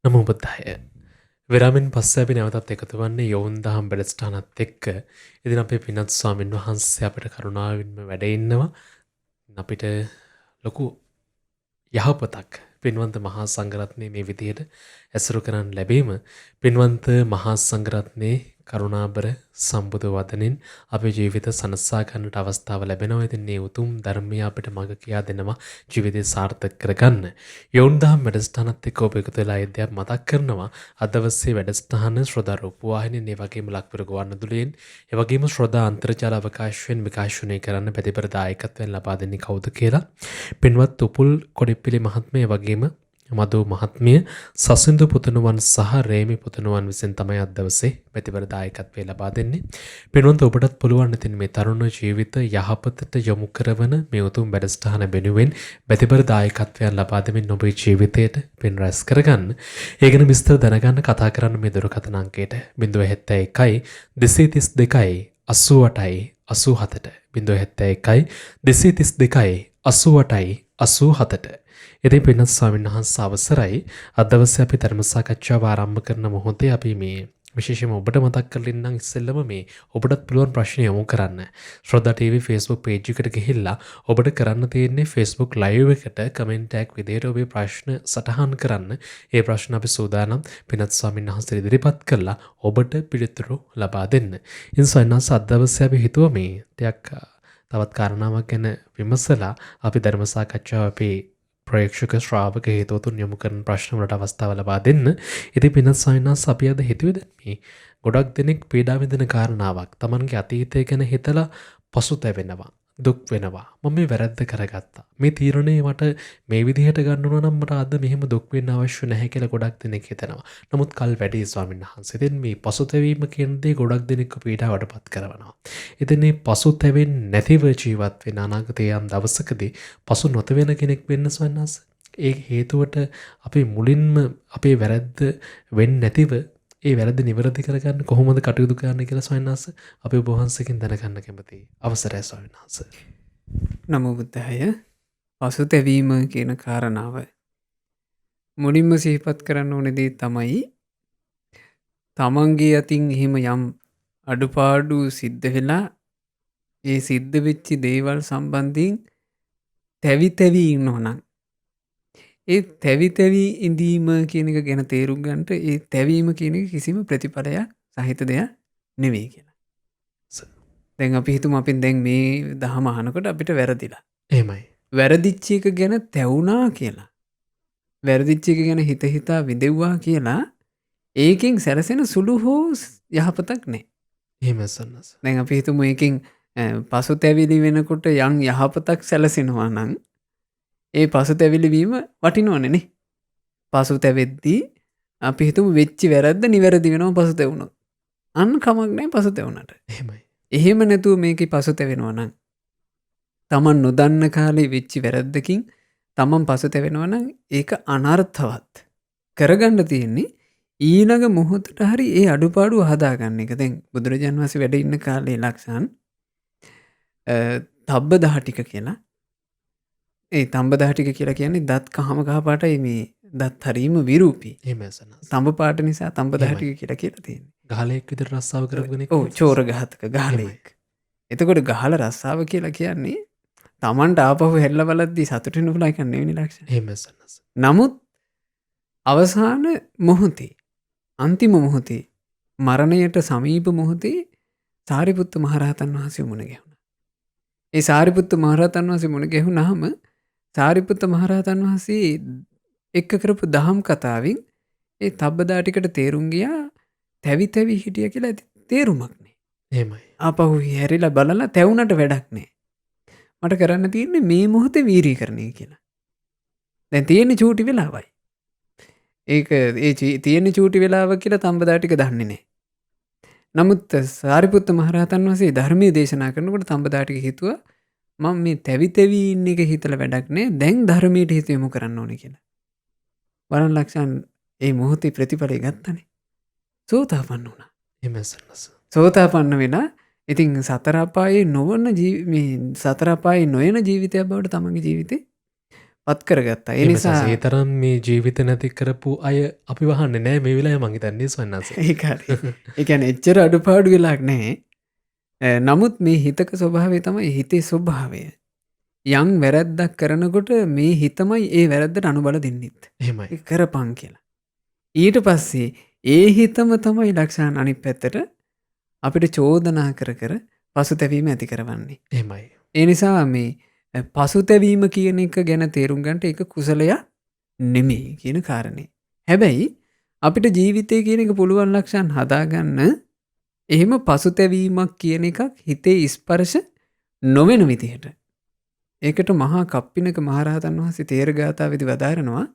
නමෝ බුද්ධාය. විරාමෙන් පස්සේ අපි නැවතත් එකතු වන්නේ යොවුන් දහම් වැඩසටහනත් එක්ක. ඉතින් අපේ පින්වත් ස්වාමින් වහන්සේ අපිට කරුණාවෙන්ම වැඩ ඉන්නවා. අපිට ලොකු යහපතක් පින්වන්ත මහා සංඝරත්නයේ මේ විදිහට ඇසුරු කරන්න ලැබීම පින්වන්ත මහා සංඝරත්නයේ කරුණාබර සම්බුදු වදනින් අපේ ජීවිත සනසා ගන්නට අවස්ථාව ලැබෙනවා. ඉතින් මේ උතුම් ධර්මය අපිට මඟ කියා දෙනවා ජීවිතය සාර්ථක කරගන්න. යොවුන් දහම් වැඩසටහනත් එක්ක ඔබ එකතු වෙලා ඉදිරියට මතක් කරනවා අද දවසේ වැඩසටහන ශ්‍රෝතා රූපවාහිනියෙන් ඒ වගේම ලක්විර ගුවන්විදුලියෙන් ඒ වගේම ශ්‍රෝතා අන්තර්ජාල අවකාශයෙන් විකාශනය කරන්න පැතිබර දායකත්වයෙන් ලබා දෙන්නේ කවුද කියලා. පින්වත් උපුල් කොඩිප්පිලි මහත්මිය වගේම මදු මහත්මිය සසින්දු පුතණුවන් සහ රේමි පුතණුවන් විසින් තමයි අද දවසේ ප්‍රතිබල දායකත්වය ලබා දෙන්නේ. පින්වන්ත ඔබටත් පුළුවන් ඉතින් මේ තරුණ ජීවිත යහපතට යොමු කරන මේ උතුම් වැඩසටහන වෙනුවෙන් ප්‍රතිබල දායකත්වයන් ලබා දෙමින් ඔබේ ජීවිතයට පින් රැස් කරගන්න. ඒ ගැන විස්තර දැනගන්න කතා කරන්න මේ දුරකථන අංකයට 071 232 88යි 87ට 071 232 88යි 87ට. ඉතින් පින්වත් ස්වාමීන් වහන්සේ අවසරයි අද දවසේ අපි ධර්ම සාකච්ඡාව ආරම්භ කරන මොහොතේ අපි මේ විශේෂයෙන්ම ඔබට මතක් කරලා ඉන්නම් ඉස්සෙල්ලම මේ ඔබටත් පුළුවන් ප්‍රශ්න යොමු කරන්න. ශ්‍රද්ධා TV Facebook page එකට ගිහිල්ලා ඔබට කරන්න තියෙන්නේ Facebook live එකට comment tag විදියට ඔබේ ප්‍රශ්න සටහන් කරන්න. ඒ ප්‍රශ්න අපි සූදානම් පින්වත් ස්වාමීන් වහන්සේ ඉදිරිපත් කළා ඔබට පිළිතුරු ලබා දෙන්න. ඉතින් ස්වාමීන් වහන්සේ අද දවසේ අපි හිතුවා මේ ටිකක් තවත් කාරණාවක් ගැන විමසලා අපි ධර්ම සාකච්ඡාව අපේ ප්‍රේක්ෂක ශ්‍රාවක හේතුතුන් යොමු කරන ප්‍රශ්න වලට අවස්ථාව ලබා දෙන්න. ඉතින් පින්වත් ස්වාමීන් වහන්සේ අපි අද හිතුවේද මේ ගොඩක් දෙනෙක් පීඩා විඳින කාරණාවක්. Tamanගේ අතීතය ගැන හිතලා පසුතැවෙනවා, දුක් වෙනවා. මම මේ වැරද්ද කරගත්තා. මේ තීරණේ මට මේ විදිහට ගන්න උනා නම් මට අද මෙහෙම දුක් වෙන්න අවශ්‍ය නැහැ කියලා ගොඩක් දෙනෙක් හිතනවා. නමුත් කල් වැඩි ස්වාමීන් වහන්සේ. ඉතින් මේ පසුතැවීම කියන දේ ගොඩක් දෙනෙක්ව පීඩාවටපත් කරනවා. ඉතින් මේ පසුතැවෙන්නේ නැතිව ජීවත් වෙන අනාගතයේ යම් දවසකදී පසු නොතවෙන කෙනෙක් වෙන්න ස්වාමීන් වහන්සේ. ඒ හේතුවට අපි මුලින්ම අපේ වැරද්ද වෙන්නේ නැතිව ඒ වැරද්ද නිවැරදි කරගන්න කොහොමද කටයුතු කරන්න කියලා ස්වාමීන් වහන්සේ අපි ඔබ වහන්සේකින් දැනගන්න කැමතියි. අවසරයි ස්වාමීන් වහන්සේ. නමෝ බුද්ධාය. පසුතැවීම කියන කාරණාව මුලින්ම සිහිපත් කරන්න ඕන දේ තමයි තමන්ගේ අතින් එහෙම යම් අඩුපාඩු සිද්ධ වෙලා ඒ සිද්ධ වෙච්ච දේවල් සම්බන්ධයෙන් තැවි ඉන්නවා නම් ඒ තැවි ඉඳීම කියන එක ගැන තේරුම් ගන්නට ඒ තැවීම කියන එක කිසිම ප්‍රතිඵලයක් සහිත දෙයක් නෙවෙයි කියලා. දැන් අපි හිතමු අපි දැන් මේ දහම අහනකොට අපිට වැරදිලා. එහෙමයි. වැරදිච්ච එක ගැන තැවුනා කියලා. වැරදිච්ච එක ගැන හිත හිතා විදෙව්වා කියලා ඒකෙන් සැරසෙන සුළු හෝ යහපතක් නැහැ. එහෙමයි සන්නස. දැන් අපි හිතමු ඒකෙන් පසුතැවිලි වෙනකොට යම් යහපතක් සැලසෙනවා නම් ඒ පසුතැවිලි වීම වටිනවනේ නේ. පසුතැවෙද්දී අපි හිතමු වෙච්ච වැරද්ද නිවැරදි වෙනවා පසුතැවුනොත්. අන්න කමක් නැහැ පසුතැවුනට. එහෙමයි. එහෙම නැතුව මේකේ පසුතැවෙනවා නම් තමන් නොදන්න කාලේ වෙච්ච වැරද්දකින් තමන් පසුතැවෙනවා නම් ඒක අනර්ථවත්. කරගන්න තියෙන්නේ ඊළඟ මොහොතට හරි ඒ අඩුපාඩුව හදාගන්න එක. දැන් බුදුරජාණන් වහන්සේ වැඩ ඉන්න කාලේ ලක්ෂණ තබ්බ දහටික කියලා. ඒ තඹ දහටික කියලා කියන්නේ දත් කහම කහ පාටයි මේ දත් හරීම විරූපී. එහෙමයි සන්නස. තඹ පාට නිසා තඹ දහටික කියලා තියෙන්නේ. ගහලෙක් විතර රස්සාව කරගෙන ඔව් චෝර ඝාතක ගහලෙක්. එතකොට ගහල රස්සාව කියලා කියන්නේ තමන්ට ආපහු හෙල්ල බලද්දී සතුට වෙන්න පුළුවන් එකක් නෙවෙයි ලක්ෂණ. එහෙමයි සන්නස. නමුත් අවසාන මොහොතේ අන්තිම මොහොතේ මරණයට සමීප මොහොතේ සාරිපුත්ත මහරහතන් වහන්සේ මුණ ගැහුණා. ඒ සාරිපුත්ත මහරහතන් වහන්සේ මුණ ගැහුණාම සාරිපුත්ත මහරහතන් වහන්සේ එක්ක කරපු දහම් කතාවෙන් ඒ තබ්බදාටිකට තේරුම් ගියා තැවි හිටිය කියලා තේරුමක් නෑ. එහෙමයි. ආපහු හැරිලා බලලා තැවුනට වැඩක් නෑ. මට කරන්න තියෙන්නේ මේ මොහොතේ වීරීකරණය කියලා. දැන් තියෙන්නේ චූටි වෙලාවයි. ඒක ඒ තියෙන්නේ චූටි වෙලාව කියලා තඹදාටික දන්නේ නෑ. නමුත් සාරිපුත්ත මහරහතන් වහන්සේ ධර්මයේ දේශනා කරනකොට තඹදාටික හිතුවා මම මේ තැවි ඉන්න එක හිතලා වැඩක් නෑ. දැන් ධර්මයට හිත යොමු කරන්න ඕනේ කියලා. වරන් ලක්ෂණ ඒ මොහොතේ ප්‍රතිඵලය ගත්තනේ. සෝතාපන්න වුණා. එහෙමයි සන්නස. සෝතාපන්න වෙලා ඉතින් සතර අපායේ නොවන මේ සතර අපායේ නොයන ජීවිතයක් බවට තමන්ගේ ජීවිතේ පත් කරගත්තා. ඒ ඒ නිසා ඒ තරම් මේ ජීවිත නැති කරපු අය අපි වහන්න නෑ මේ වෙලාවේ මං හිතන්නේ සන්නස. ඒක හරි. ඒ කියන්නේ එච්චර අඩුපාඩු වෙලාක් නැහැ. නමුත් මේ හිතක ස්වභාවය තමයි හිතේ ස්වභාවය. යම් වැරැද්දක් කරනකොට මේ හිතමයි ඒ වැරැද්දට අනුබල දෙන්නෙත්. එහෙමයි. ඒක කරපන් කියලා. ඊට පස්සේ ඒ හිතම තමයි ලක්ෂණ අනිත් පැත්තට අපිට චෝදනා කර කර පසුතැවීම ඇති කරවන්නේ. එහෙමයි. ඒ නිසා මේ පසුතැවීම කියන එක ගැන තේරුම් ගන්නට ඒක කුසලයක් නෙමෙයි කියන කාරණේ. හැබැයි අපිට ජීවිතය කියන එක පුළුවන් ලක්ෂණ හදාගන්න එහෙම පසුතැවීමක් කියන එකක් හිතේ ස්පර්ශ නොවන විදිහට. ඒකට මහා කප්පිනක මහරහතන් වහන්සේ තේරගාථාවේදී වදාරනවා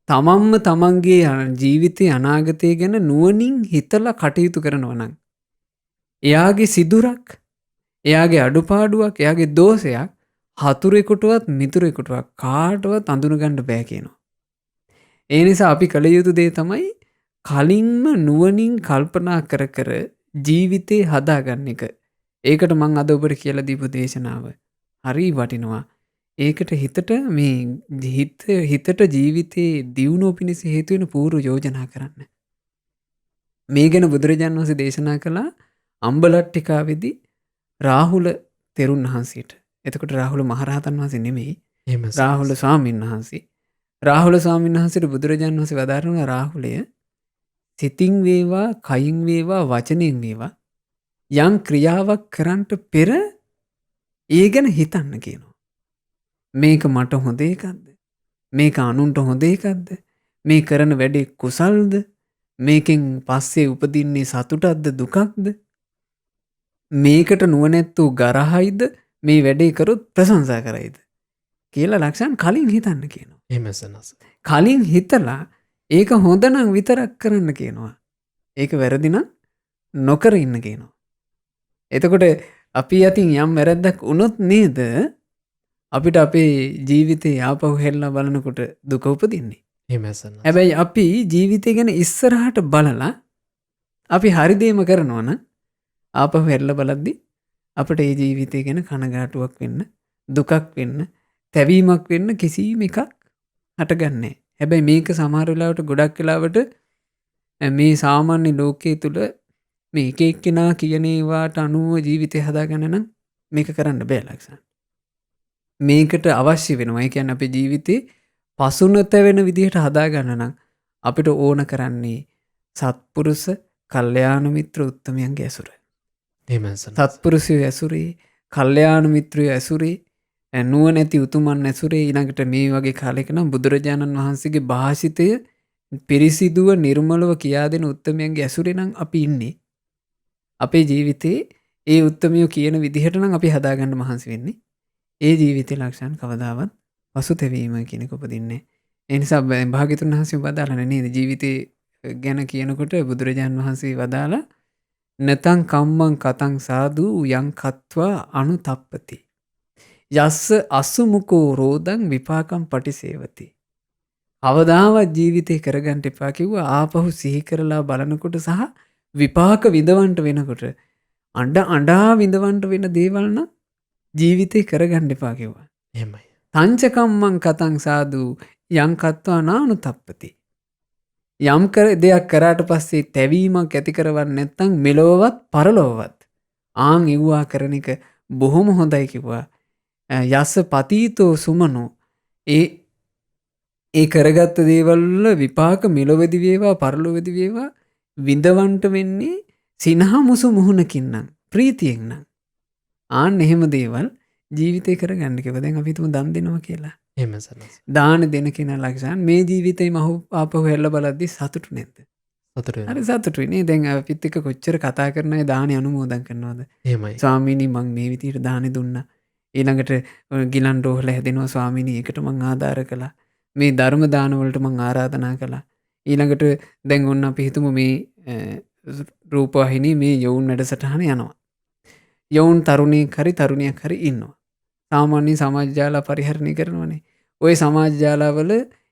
තමන්ම තමන්ගේ ජීවිතයේ අනාගතය ගැන නුවණින් හිතලා කටයුතු කරනවා නම් එයාගේ සිදුරක්, එයාගේ අඩුපාඩුවක්, එයාගේ දෝෂයක් හතුරෙකුටවත් මිතුරෙකුටවත් කාටවත් අඳුනගන්න බෑ කියනවා. ඒ නිසා අපි කළ යුතු දේ තමයි කලින්ම නුවණින් කල්පනා කර කර ජීවිතේ හදාගන්න එක. ඒකට මම අද ඔබට කියලා දීපු දේශනාව හරි වටිනවා. ඒකට හිතට මේ හිතට ජීවිතේ දියුණුව පිණිස හේතු වෙන පූර්ව යෝජනා කරන්න. මේ ගැන බුදුරජාණන් වහන්සේ දේශනා කළා අම්බලට්ටිකාවේදී රාහුල තෙරුන් වහන්සේට. එතකොට රාහුල මහරහතන් වහන්සේ නෙමෙයි. රාහුල ස්වාමීන් වහන්සේ. රාහුල ස්වාමීන් වහන්සේට බුදුරජාණන් වහන්සේ වදාරනවා රාහුලය සිතින් වේවා, කයින් වේවා, වචනෙන් වේවා යම් ක්‍රියාවක් කරන්නට පෙර ඒ ගැන හිතන්න කියනවා. මේක මට හොඳ එකක්ද? මේක අනුන්ට හොඳ එකක්ද? මේ කරන වැඩේ කුසල්ද? මේකෙන් පස්සේ උපදින්නේ සතුටක්ද දුකක්ද? මේකට නුවණැත්තෝ ගරහයිද? මේ වැඩේ කරොත් ප්‍රශංසා කරයිද? කියලා ලක්ෂණ කලින් හිතන්න කියනවා. එහෙමසනස. කලින් හිතලා ඒක හොඳ නම් විතරක් කරන්න කියනවා. ඒක වැරදි නම් නොකර ඉන්න කියනවා. එතකොට අපි අතින් යම් වැරද්දක් වුණොත් නේද අපිට අපේ ජීවිතේ ආපහු හෙල්ලා බලනකොට දුක උපදින්නේ. එහෙමසනස. හැබැයි අපි ජීවිතය ගැන ඉස්සරහට බලලා අපි හරි දේම කරනවා නම් ආපහු හෙල්ලා බලද්දි අපිට ඒ ජීවිතය ගැන කනගාටුවක් වෙන්න, දුකක් වෙන්න, තැවීමක් වෙන්න කිසිම එකක් හටගන්නේ. හැබැයි මේක සමහර වෙලාවට ගොඩක් වෙලාවට මේ සාමාන්‍ය ලෝකයේ තුල මේ එක එක්කෙනා කියන ඒවාට අනුව ජීවිතය හදාගන්න නම් මේක කරන්න බෑ ලක්ෂණ. මේකට අවශ්‍ය වෙනවා. ඒ කියන්නේ අපේ ජීවිතේ පසුනත වෙන විදිහට හදාගන්න නම් අපිට ඕන කරන්නේ සත්පුරුෂ, කල්යාණ මිත්‍ර උත්තමයන්ගේ ඇසුර. එහෙමසනස. සත්පුරුෂයෝ ඇසුරේ, කල්යාණ මිත්‍රයෝ ඇසුරේ, නුවණැති උතුමන් ඇසුරේ ඊළඟට මේ වගේ කාලයක නම් බුදුරජාණන් වහන්සේගේ භාෂිතය පිරිසිදුව නිර්මලව කියා දෙන උත්තමයන්ගේ ඇසුරේ නම් අපි ඉන්නේ. අපේ ජීවිතේ ඒ උත්තමියෝ කියන විදිහට නම් අපි හදාගන්න මහන්සි වෙන්නේ. ඒ ජීවිතේ ලක්ෂණ කවදාවත් පසුතැවීම කියන එක උපදින්නේ. ඒ නිසා භාග්‍යතුන් වහන්සේ වදාළා නේද ජීවිතේ ගැන කියනකොට බුදුරජාණන් වහන්සේ වදාලා නතං කම්මං කතං සාදු යං කତ୍වා අනුතප්පති. යස්ස අසුමුකෝ රෝදං විපාකම් පටිසේවති. අවදාවත් ජීවිතේ කරගන්න එපා කිව්වා ආපහු සිහි කරලා බලනකොට සහ විපාක විඳවන්න වෙනකොට අඬා විඳවන්න වෙන දේවල් නම් ජීවිතේ කරගන්න එපා කිව්වා. එහෙමයි. තංචකම්මං කතං සාදු යං කତ୍වා නානුතප්පති. යම් දෙයක් කරාට පස්සේ තැවීමක් ඇති කරවන්නේ නැත්නම් මෙලොවවත් පරලොවවත් ආන් ඉව්වා කරන එක බොහොම හොඳයි කිව්වා. යස්ස පතීතෝ සුමනෝ ඒ කරගත්ත දේවල් වල විපාක මෙලොවදි වේවා පරලොවදි වේවා විඳවන්ට වෙන්නේ සිනහමුසු මුහුණකින් නම් ප්‍රීතියෙන් නම්. ආන් එහෙම දේවල් ජීවිතේ කරගන්න කිව්වා. දැන් අපි තුමු දන් දෙනවා කියලා. එහෙමසනස. දාන දෙන කෙනා ලක්ෂණ මේ ජීවිතේම ආපහු හැල්ල බලද්දි සතුටු නැද්ද? සතුට වෙනවා. හරි සතුටුයි නේ. දැන් අපිත් එක්ක කොච්චර කතා කරන අය දානි අනුමෝදන් කරනවද? එහෙමයි. ස්වාමීනි මං මේ විදිහට දානි දුන්නා. ඊළඟට ගිලන් රෝහල හැදෙනවා ස්වාමීනි ඒකට මං ආධාර කළා. මේ ධර්ම දාන වලට මං ආරාධනා කළා. ඊළඟට දැන් ඔන්න අපි හිතමු මේ රූපවාහිනී මේ යොවුන් වැඩසටහන යනවා. යොවුන් තරුණයෙක් හරි තරුණියක් හරි ඉන්නවා. සාමාන්‍ය සමාජ ජාලා පරිහරණය කරනවනේ. ওই සමාජ ජාලාවල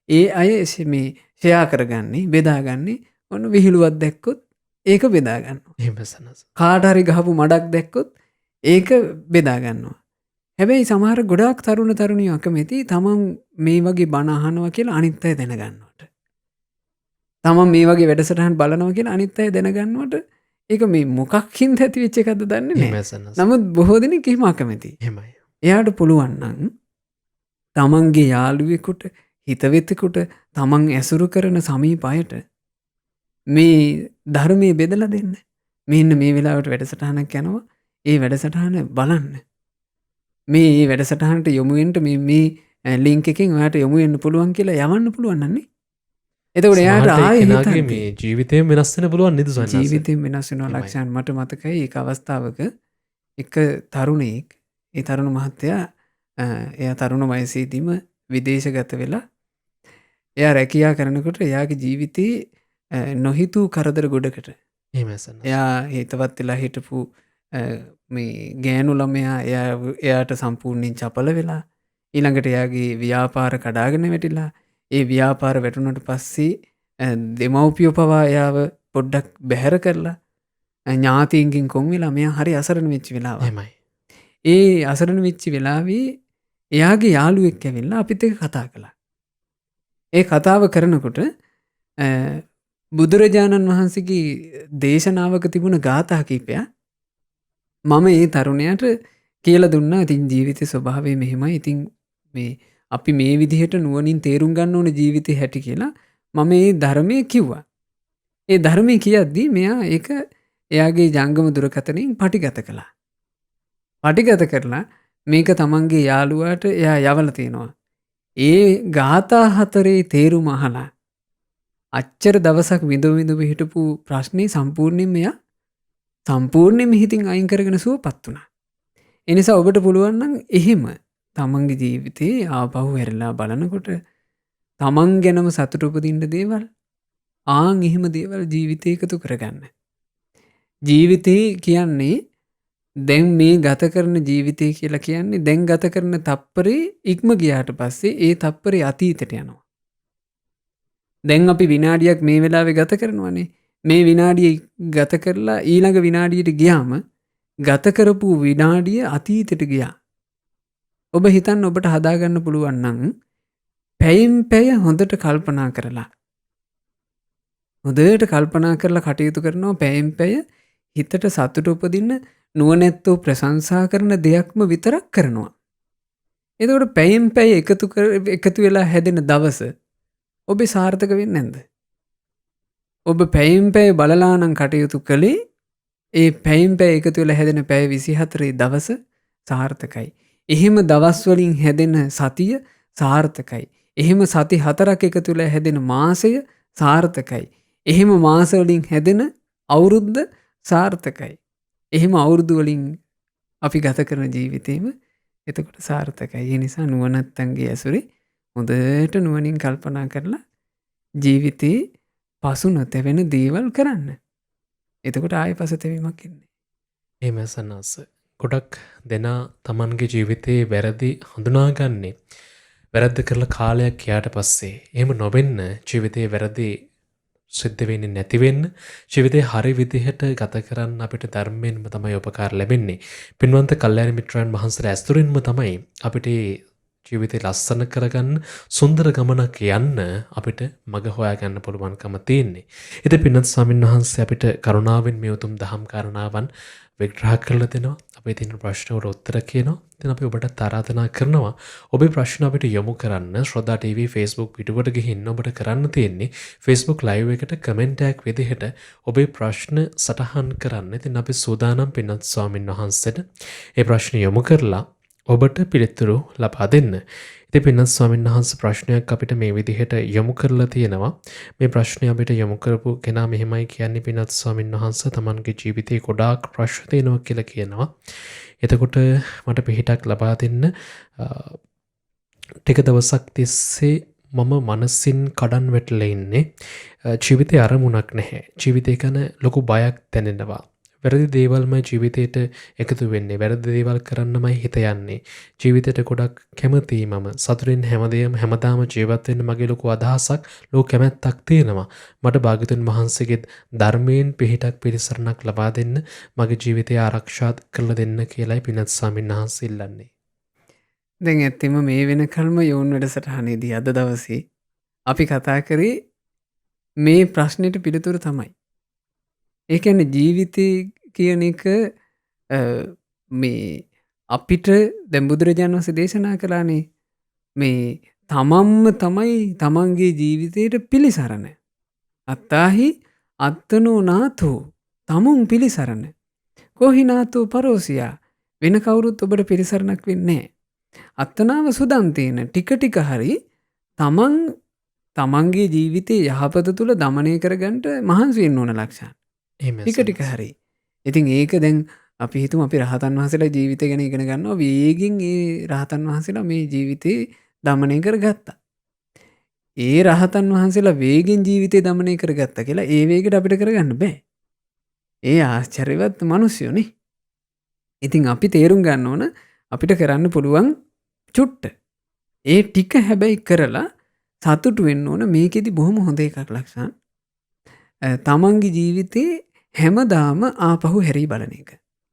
ඒ අය මේ ෂෙයා කරගන්නේ, බෙදාගන්නේ ඔන්න විහිළුවක් දැක්කොත් ඒක බෙදා ගන්නවා. එහෙමසනස. කාට හරි ගහපු මඩක් දැක්කොත් ඒක බෙදා ගන්නවා. හැබැයි සමහර ගොඩාක් තරුණ තරුණියෝ අකමැති තමන් මේ වගේ බණ අහනවා කියලා අනිත් අය දැනගන්නවට. තමන් මේ වගේ වැඩසටහන් බලනවා කියලා අනිත් අය දැනගන්නවට ඒක මේ මොකක් හින්දා ඇති වෙච්ච එකක්ද දන්නේ නැහැ. එහෙමයි සන්නස්. නමුත් බොහෝ දෙනෙක් එහෙම අකමැති. එහෙමයි. එයාට පුළුවන් නම් තමන්ගේ යාළුවෙකුට හිතවෙතෙකුට තමන් ඇසුරු කරන සමීප අයට මේ ධර්මයේ බෙදලා දෙන්න. මෙන්න මේ වෙලාවට වැඩසටහනක් යනවා. ඒ වැඩසටහන බලන්න. මේ වැඩසටහනට යොමු වෙන්න මේ ලින්ක් එකෙන් ඔයාට යොමු වෙන්න පුළුවන් කියලා යවන්න පුළුවන් නන්නේ. එතකොට එයාට සමහරට ඒ ආයෙ කෙනාගේ හිතන්න මේ ජීවිතේම වෙනස් වෙන්න පුළුවන් නේද සන්නස්? ජීවිතයෙන් වෙනස් වෙනවා එහෙමයි. ලක්ෂණ. මට මතකයි ඒක අවස්ථාවක එක තරුණයෙක් ඒ තරුණ මහත්තයා එයා තරුණ වයසේදීම විදේශගත වෙලා එයා රැකියා කරනකොට එයාගේ ජීවිතේ නොහිතූ කරදර ගොඩකට එහෙමයි සන්නස්. එයා හිතවත් වෙලා හිටපු මේ ගෑනු ළමයා එයාට සම්පූර්ණයෙන් චපල වෙලා ඊළඟට එයාගේ ව්‍යාපාර කඩාගෙන වැටිලා ඒ ව්‍යාපාර වැටුණට පස්සේ දෙමව්පියෝ පවා එයාව පොඩ්ඩක් බැහැර කරලා ඥාතීන්ගෙන් කොන් වෙලා මෙයා හරි අසරණ වෙච්ච වෙලාවක්. එහෙමයි. ඒ අසරණ වෙච්ච වෙලාවේ එයාගේ යාළුවෙක් ඇවිල්ලා අපිත් එක්ක කතා කළා. ඒ කතාව කරනකොට බුදුරජාණන් වහන්සේගේ දේශනාවක තිබුණ ගාථා කීපයක් මම ඒ තරුණයාට කියලා දුන්නා. ඉතින් ජීවිතේ ස්වභාවය මෙහෙමයි. ඉතින් මේ අපි මේ විදිහට නුවණින් තේරුම් ගන්න ඕන ජීවිතේ හැටි කියලා මම මේ ධර්මයේ කිව්වා. ඒ ධර්මයේ කියද්දී මෙයා ඒක එයාගේ ජංගම දුරකථනයෙන් පටිගත කළා. පටිගත කරලා මේක තමන්ගේ යාළුවාට එයා යවලා තියෙනවා. ඒ ගාථා හතරේ තේරුම අහලා අච්චර දවසක් විඳ හිටපු ප්‍රශ්නේ සම්පූර්ණයෙන්ම එයා සම්පූර්ණයෙන්ම හිතින් අයින් කරගෙන සුවපත් වුණා. ඒ නිසා ඔබට පුළුවන් නම් එහෙම තමන්ගේ ජීවිතේ ආපහු හැරිලා බලනකොට තමන් ගැනම සතුට උපදින්න දේවල් එහෙම දේවල් ජීවිතේ එකතු කරගන්න. ජීවිතේ කියන්නේ දැන් මේ ගත කරන ජීවිතය කියලා කියන්නේ දැන් ගත කරන තප්පරේ ඉක්ම ගියාට පස්සේ ඒ තප්පරේ අතීතයට යනවා. දැන් අපි විනාඩියක් මේ වෙලාවේ ගත කරනවානේ. මේ විනාඩිය ගත කරලා ඊළඟ විනාඩියට ගියාම ගත කරපු විනාඩිය අතීතයට ගියා. ඔබ හිතන්න ඔබට හදාගන්න පුළුවන් නම් පැයෙන් පැය හොඳට කල්පනා කරලා කටයුතු කරනවා. පැයෙන් පැය හිතට සතුට උපදින්න නුවණැත්තෝ ප්‍රශංසා කරන දෙයක්ම විතරක් කරනවා. එතකොට පැයෙන් පැය එකතු වෙලා හැදෙන දවස ඔබේ සාර්ථක වෙන්නේ නැද්ද? ඔබ පැයෙන් පැය බලලා නම් කටයුතු කළේ ඒ පැයෙන් පැය එකතු වෙලා හැදෙන පැය 24 දවස සාර්ථකයි. එහෙම දවස් වලින් හැදෙන සතිය සාර්ථකයි. එහෙම සති 4ක් එකතු වෙලා හැදෙන මාසය සාර්ථකයි. එහෙම මාස වලින් හැදෙන අවුරුද්ද සාර්ථකයි. එහෙම අවුරුදු වලින් අපි ගත කරන ජීවිතේම එතකොට සාර්ථකයි. ඒ නිසා නුවණැත්තන්ගේ ඇසුරේ හොඳට නුවණින් කල්පනා කරලා ජීවිතේ පසු නොතැවෙන දේවල් කරන්න. එතකොට ආයෙ පසුතැවීමක් එන්නේ. එහෙම සන්නස්. ගොඩක් දෙනා තමන්ගේ ජීවිතයේ වැරදි හඳුනාගන්නේ වැරද්ද කරලා කාලයක් ගියාට පස්සේ. එහෙම නොවෙන්න ජීවිතයේ වැරදි සිද්ධ වෙන්නේ නැති වෙන්න ජීවිතේ හරි විදිහට ගත කරන්න අපිට ධර්මයෙන්ම තමයි උපකාර ලැබෙන්නේ. පින්වන්ත කල්යාණ මිත්‍රයන් වහන්සේලා ඇසුරින්ම තමයි අපිට ජීවිතේ ලස්සන කරගන්න සුන්දර ගමනක් යන්න අපිට මඟ හොයාගන්න පුළුවන්කම තියෙන්නේ. ඉතින් පින්වත් ස්වාමීන් වහන්සේ අපිට කරුණාවෙන් මේ උතුම් දහම් කාරණාවන් විග්‍රහ කරලා දෙනවා. අපේ තියෙන ප්‍රශ්න වලට උත්තර කියනවා. ඉතින් අපි ඔබට ආරාධනා කරනවා ඔබේ ප්‍රශ්න අපිට යොමු කරන්න ශ්‍රද්ධා TV Facebook පිටුවට ගිහින් ඔබට කරන්න තියෙන්නේ Facebook live එකට කමෙන්ට් එකක් විදිහට ඔබේ ප්‍රශ්න සටහන් කරන්න. ඉතින් අපි සූදානම් පින්වත් ස්වාමීන් වහන්සේට ඒ ප්‍රශ්න යොමු කරලා ඔබට පිළිතුරු ලබා දෙන්න. ඉතින් පින්වත් ස්වාමීන් වහන්සේ ප්‍රශ්නයක් අපිට මේ විදිහට යොමු කරලා තියෙනවා. මේ ප්‍රශ්නේ අපිට යොමු කරපු කෙනා මෙහෙමයි කියන්නේ පින්වත් ස්වාමීන් වහන්සේ තමන්ගේ ජීවිතේ ගොඩාක් ප්‍රශ්න තියෙනවා කියලා කියනවා. එතකොට මට පිහිටක් ලබා දෙන්න ටික දවසක් තිස්සේ මම මනසින් කඩන් වැටලා ඉන්නේ. ජීවිතේ අරමුණක් නැහැ. ජීවිතේ ගැන ලොකු බයක් දැනෙනවා. වැරදි දේවල්මයි ජීවිතේට එකතු වෙන්නේ. වැරදි දේවල් කරන්නමයි හිත යන්නේ. ජීවිතේට ගොඩක් කැමතියි මම. සතුටින් හැමදාම ජීවත් වෙන්න මගේ ලොකු අදහසක්, ලොකු කැමැත්තක් තියෙනවා. මට භාග්‍යවතුන් වහන්සේගේ ධර්මයෙන් පිහිටක් පිළිසරණක් ලබා දෙන්න, මගේ ජීවිතය ආරක්ෂා කරලා දෙන්න කියලායි පින්වත් ස්වාමීන් වහන්සේ ඉල්ලන්නේ. දැන් ඇත්තෙම මේ වෙනකල්ම යොවුන් වැඩසටහනේදී අද දවසේ අපි කතා කරේ මේ ප්‍රශ්නෙට පිළිතුරු තමයි. ඒ කියන්නේ ජීවිතය කියන එක මේ අපිට දැන් බුදුරජාණන් වහන්සේ දේශනා කළානේ මේ තමන්ම තමයි තමන්ගේ ජීවිතයට පිළිසරණ. අත්තාහි අත්තනෝ නාතෝ තමුන් පිළිසරණ. කොහි නාතෝ පරෝසියා වෙන කවුරුත් ඔබට පිළිසරණක් වෙන්නේ නැහැ. අත්තනාව සුදන්තේන ටික ටික හරි තමන් තමන්ගේ ජීවිතේ යහපත තුල දමනය කරගන්න මහන්සි වෙන්න ඕන ලක්ෂණ. එහෙම ටික ටික හරි. ඉතින් ඒක දැන් අපි හිතමු අපි රහතන් වහන්සේලා ජීවිතය ගැන ඉගෙන ගන්නවා වේගෙන් ඒ රහතන් වහන්සේලා මේ ජීවිතේ දමනය කරගත්තා. ඒ රහතන් වහන්සේලා වේගෙන් ජීවිතේ දමනය කරගත්තා කියලා ඒ වේගෙට අපිට කරගන්න බෑ. ඒ ආශ්චර්යවත් මිනිස්සුනේ. ඉතින් අපි තේරුම් ගන්න ඕන අපිට කරන්න පුළුවන් චුට්ට. ඒ ටික හැබැයි කරලා සතුටු වෙන්න ඕන මේකෙදි බොහොම හොඳ එකක් ලක්ෂණ. තමන්ගේ ජීවිතේ හැමදාම ආපහු හැරී බලන එක.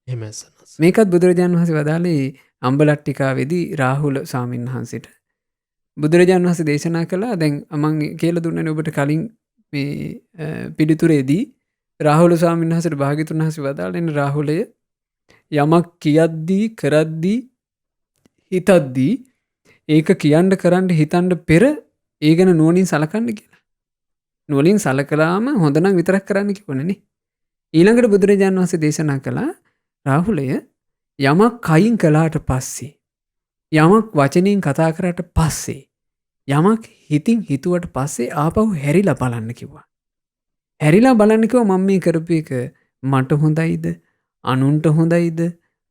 එහෙම සනස්. මේකත් බුදුරජාණන් වහන්සේ වදාළේ අම්බලට්ටිකාවේදී රාහුල ස්වාමීන් වහන්සේට. බුදුරජාණන් වහන්සේ දේශනා කළා දැන් මම කියලා දුන්නනේ ඔබට කලින් මේ පිළිතුරේදී රාහුල ස්වාමීන් වහන්සේට භාග්‍යතුන් වහන්සේ වදාළේ රාහුලය යමක් කියද්දී කරද්දී හිතද්දී ඒක කියන්න කරන්න හිතන්න පෙර ඒ ගැන නුවණින් සලකන්න කියලා. නුවණින් සලකලාම හොඳ නම් විතරක් කරන්න කිව්වනේ. ඊළඟට බුදුරජාණන් වහන්සේ දේශනා කළා රාහුලය යමක් කයින් කළාට පස්සේ යමක් වචනෙන් කතා කරාට පස්සේ යමක් හිතින් හිතුවට පස්සේ ආපහු හැරිලා බලන්න කිව්වා. හැරිලා බලන්න කිව්වා මම මේ කරපු එක මට හොඳයිද අනුන්ට හොඳයිද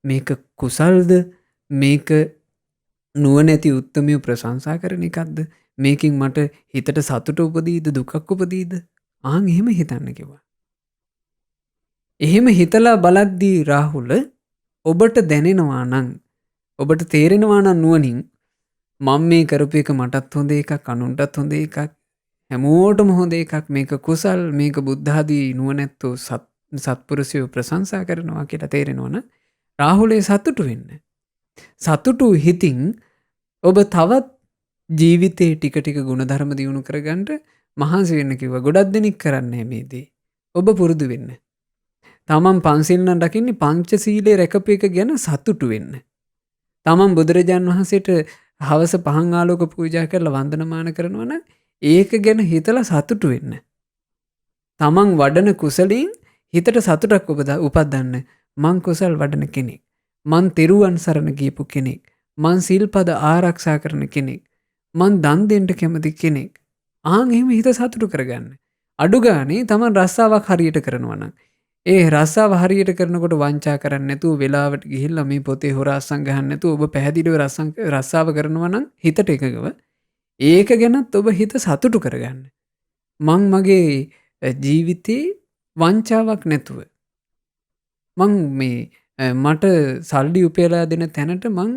මේක කුසල්ද මේක නුවණැති උත්තමිය ප්‍රශංසා කරන එකක්ද මේකෙන් මට හිතට සතුට උපදීද දුකක් උපදීද ආන් එහෙම හිතන්න කිව්වා. එහෙම හිතලා බලද්දී රාහුල ඔබට දැනෙනවා නම් ඔබට තේරෙනවා නම් නුවණින් මම මේ කරපු එක මටත් හොඳ එකක් අනුන්ටත් හොඳ එකක් හැමෝටම හොඳ එකක් මේක කුසල් මේක බුද්ධ ආදී නුවණැත්තෝ සත්පුරුෂයෝ ප්‍රශංසා කරනවා කියලා තේරෙනවනම් රාහුලේ සතුටු වෙන්න. සතුටු හිතින් ඔබ තවත් ජීවිතේ ටික ටික ගුණධර්ම දියුණු කරගන්න මහන්සි වෙන්න කිව්වා. ගොඩක් දෙනෙක් කරන්නේ මේ දේ. ඔබ පුරුදු වෙන්න. තමන් පන්සිල් නම් රකින්නේ පංචශීලයේ රැකපු එක ගැන සතුටු වෙන්න. තමන් බුදුරජාන් වහන්සේට හවස පහන් ආලෝක පූජා කරලා වන්දනමාන කරනවා නම් ඒක ගැන හිතලා සතුටු වෙන්න. තමන් වඩන කුසලයෙන් හිතට සතුටක් උපදන්න මං කුසල් වඩන කෙනෙක්. මං තෙරුවන් සරණ ගියපු කෙනෙක්. මං සිල්පද ආරක්ෂා කරන කෙනෙක්. මං දන් දෙන්න කැමති කෙනෙක්. ආන් එහෙම හිත සතුටු කරගන්න. අඩු ගානේ තමන් රස්සාවක් හරියට කරනවා නම් ඒ රස්සාව හරියට කරනකොට වංචා කරන්නේ නැතුව වෙලාවට ගිහිල්ලා මේ පොතේ හොර අස්සන් ගහන්න නැතුව ඔබ පැහැදිලිව රස්සාව කරනවා නම් හිතට එකගව ඒක ගැනත් ඔබ හිත සතුටු කරගන්න. මං මගේ ජීවිතේ වංචාවක් නැතුව මං මේ මට සල්ලි උපයලා දෙන තැනට මං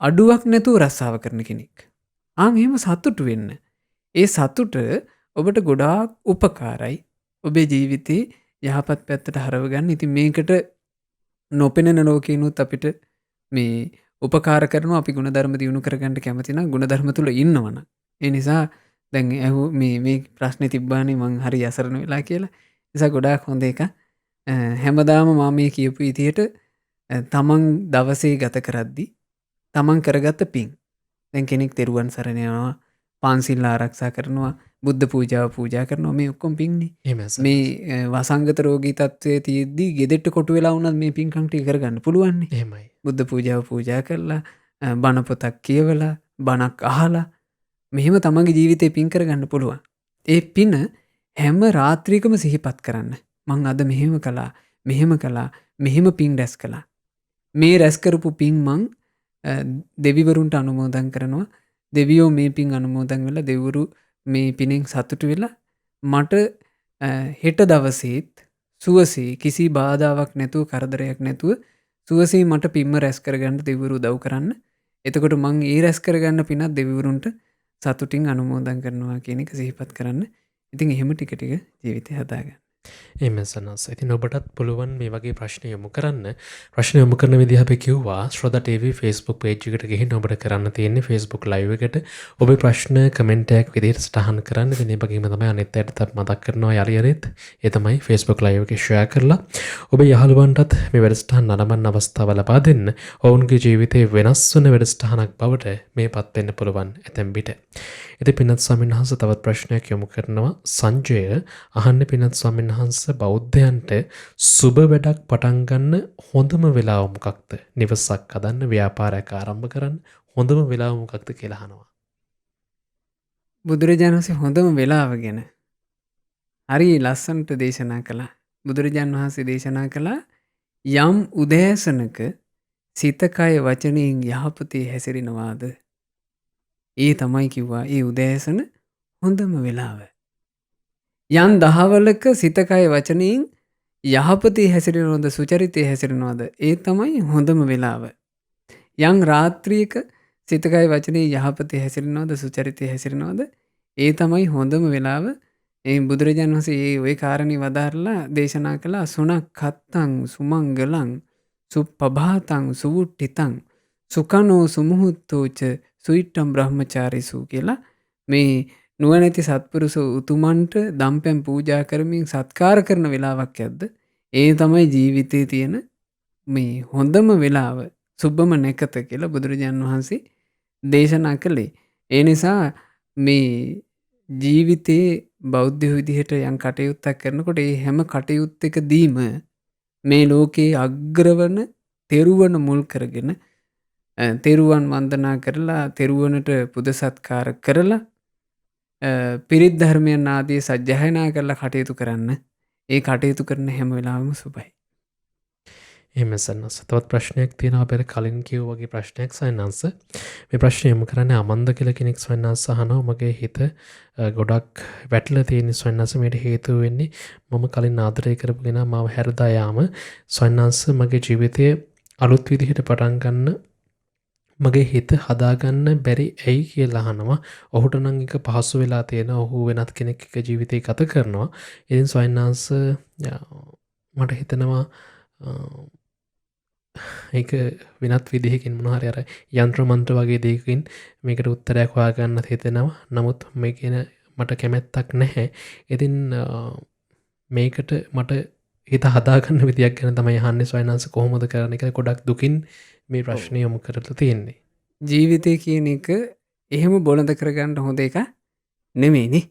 අඩුවක් නැතුව රස්සාව කරන කෙනෙක්. ආන් එහෙම සතුටු වෙන්න. ඒ සතුට ඔබට ගොඩාක් උපකාරයි. ඔබේ ජීවිතේ යහපත් පැත්තට හරව ගන්න. ඉතින් මේකට නොපෙනෙන ලෝකේනොත් අපිට මේ උපකාර කරනවා අපි ගුණධර්ම දියුණු කරගන්න කැමති නම් ගුණධර්ම තුල ඉන්නවනම්. ඒ නිසා දැන් මේ ප්‍රශ්නේ තිබ්බානේ මං හරි අසරණ වෙලා කියලා. නිසා ගොඩාක් හොඳ එකක්. හැමදාම මම මේ කියපු විදිහට තමන් දවසේ ගත කරද්දී තමන් කරගත්ත පින්. දැන් කෙනෙක් තෙරුවන් සරණ යනවා, පන්සිල් ආරක්ෂා කරනවා, බුද්ධ පූජාව පූජා කරනවා මේ ඔක්කොම පින්නේ. මේ වසංගත රෝගී තත්ත්වයේ තියෙද්දී ගෙදෙට්ට කොටු වෙලා වුණත් මේ පින්කම් ටික කරගන්න පුළුවන් නේ. එහෙමයි. බුද්ධ පූජාව පූජා කරලා බණ පොතක් කියවලා බණක් අහලා මෙහෙම තමන්ගේ ජීවිතේ පින් කරගන්න පුළුවන්. ඒ පින හැම රාත්‍රියකම සිහිපත් කරන්න. මං අද මෙහෙම කළා, මෙහෙම පින් රැස් කළා. මේ රැස් කරපු පින් මං දෙවිවරුන්ට අනුමෝදන් කරනවා. දෙවියෝ මේ පින් අනුමෝදන් වෙලා දෙවිවරු මේ පිනෙන් සතුටු වෙලා මට හෙට දවසේත් සුවසේ කිසි බාධාවක් නැතුව කරදරයක් නැතුව සුවසේ මට පින්ම රැස් කරගන්න දෙවිවරු උදව් කරන්න. එතකොට මං ඒ රැස් කරගන්න පිනත් දෙවිවරුන්ට සතුටින් අනුමෝදන් කරනවා කියන එක සිහිපත් කරන්න. ඉතින් එහෙම ටික ටික ජීවිතය හදාගන්න. එම සනස් ඉතින් ඔබටත් පුළුවන් මේ වගේ ප්‍රශ්න යොමු කරන්න ප්‍රශ්න යොමු කරන විදිහ අපි කිව්වා ශ්‍රොත TV Facebook page එකට ගිහින් ඔබට කරන්න තියෙන්නේ Facebook live එකට ඔබේ ප්‍රශ්න කමෙන්ට් එකක් විදිහට සටහන් කරන්න ඉතින් මේ වගේම තමයි අනිත් අයටත් මතක් කරනවා යලියරිත් ඒ තමයි Facebook live එකේ share කරලා ඔබේ යහළුවන්ටත් මේ වැඩසටහන නරඹන්න අවස්ථාව ලබා දෙන්න ඔවුන්ගේ ජීවිතේ වෙනස් වෙන වැඩසටහනක් බවට මේපත් වෙන්න පුළුවන් ඇතැම් විට ඉතින් පින්වත් ස්වාමීන් වහන්සේ තවත් ප්‍රශ්නයක් යොමු කරනවා සංජය අහන්නේ පින්වත් ස්වාමීන් වහන්සේ බෞද්ධයන්ට සුබ වැඩක් පටන් ගන්න හොඳම වෙලාව මොකක්ද? නිවසක් හදන්න, ව්‍යාපාරයක් ආරම්භ කරන්න හොඳම වෙලාව මොකක්ද කියලා අහනවා. බුදුරජාණන් වහන්සේ හොඳම වෙලාව ගැන හරි ලස්සනට දේශනා කළා. බුදුරජාණන් වහන්සේ දේශනා කළා යම් උදෑසනක සිත කය වචනයෙන් යහපතේ හැසිරෙනවාද ඒ තමයි කිව්වා ඒ උදෑසන හොඳම වෙලාව. යම් දහවලක සිත කය වචනයෙන් යහපතේ හැසිරෙනවද සුචරිතේ හැසිරෙනවද ඒ තමයි හොඳම වෙලාව. යම් රාත්‍රියක සිත කය වචනේ යහපතේ හැසිරෙනවද සුචරිතේ හැසිරෙනවද ඒ තමයි හොඳම වෙලාව. ඒ බුදුරජාණන් වහන්සේ ඒ ওই කාරණේ වදාරලා දේශනා කළා සුණක් කත්තං සුමංගලං සුප්පභාතං සුවුට්ඨිතං සුකනෝ සුමුහුත්තෝච සුයිට්ටම් බ්‍රහ්මචාරිසු කියලා මේ නුවණැති සත්පුරුෂ උතුමන්ට දම්පැන් පූජා කරමින් සත්කාර කරන වෙලාවක් යද්ද ඒ තමයි ජීවිතේ තියෙන මේ හොඳම වෙලාව සුබම නැකත කියලා බුදුරජාණන් වහන්සේ දේශනා කළේ. ඒ නිසා මේ ජීවිතේ බෞද්ධ විදිහට යම් කටයුත්තක් කරනකොට ඒ හැම කටයුත්තකදීම මේ ලෝකේ අග්‍රවන තෙරුවන මුල් කරගෙන තෙරුවන් වන්දනා කරලා තෙරුවනට පුද සත්කාර කරලා පිරිත් ධර්මයන් ආදී සජ්ජායනා කරලා කටයුතු කරන්න. ඒ කටයුතු කරන හැම වෙලාවෙම සුබයි. එහෙම සන්නස තවත් ප්‍රශ්නයක් තියෙනවා පෙර කලින් කිව්ව වගේ ප්‍රශ්නයක් සයන්ස මේ ප්‍රශ්නය යොමු කරන්නේ අමන්ද කියලා කෙනෙක් සයන්ස අහනවා මගේ හිත ගොඩක් වැටලා තියෙන සයන්ස මේට හේතුව වෙන්නේ මම කලින් ආදරය කරපු කෙනා මාව හැරදා යාම සයන්ස මගේ ජීවිතයේ අලුත් විදිහට පටන් ගන්න මගේ හිත හදාගන්න බැරි ඇයි කියලා අහනවා. ඔහුට නම් එක පහසු වෙලා තියෙනවා. ඔහු වෙනත් කෙනෙක් එක්ක ජීවිතේ ගත කරනවා. ඉතින් සයන්ස මට හිතෙනවා ඒක වෙනත් විදිහකින් මොනවා හරි අර යන්ත්‍ර මන්ත්‍ර වගේ දෙයකින් මේකට උත්තරයක් හොයාගන්න හිතෙනවා. නමුත් මේ කියන මට කැමැත්තක් නැහැ. ඉතින් මේකට මට හිත හදාගන්න විදියක් ගැන තමයි අහන්නේ සයන්ස කොහොමද කරන්නේ කියලා ගොඩක් දුකින් මේ ප්‍රශ්නය යොමු කරලා තියෙන්නේ. ජීවිතය කියන එක එහෙම බොළඳ කරගන්න හොඳ එක නෙමෙයිනේ.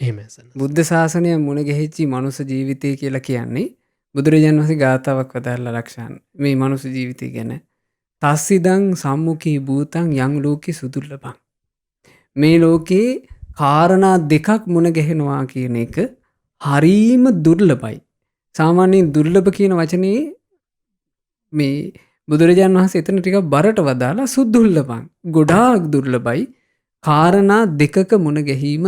එහෙම සයන්ස. බුද්ධ ශාසනය මුණ ගැහිච්ච මනුස්ස ජීවිතය කියලා කියන්නේ බුදුරජාණන් වහන්සේ ගාථාවක් වදාළා ලක්ෂණ මේ මනුස්ස ජීවිතය ගැන. තස්සිදං සම්මුඛී භූතං යං ලෝකේ සුදුර්ලභං. මේ ලෝකේ කාරණා දෙකක් මුණ ගැහෙනවා කියන එක හරීම දුර්ලභයි. සාමාන්‍යයෙන් දුර්ලභ කියන වචනේ මේ බුදුරජාණන් වහන්සේ එතන ටිකක් බරට වදාලා සුදුර්ලභං. ගොඩාක් දුර්ලභයි කාරණා දෙකක මුණ ගැහිම.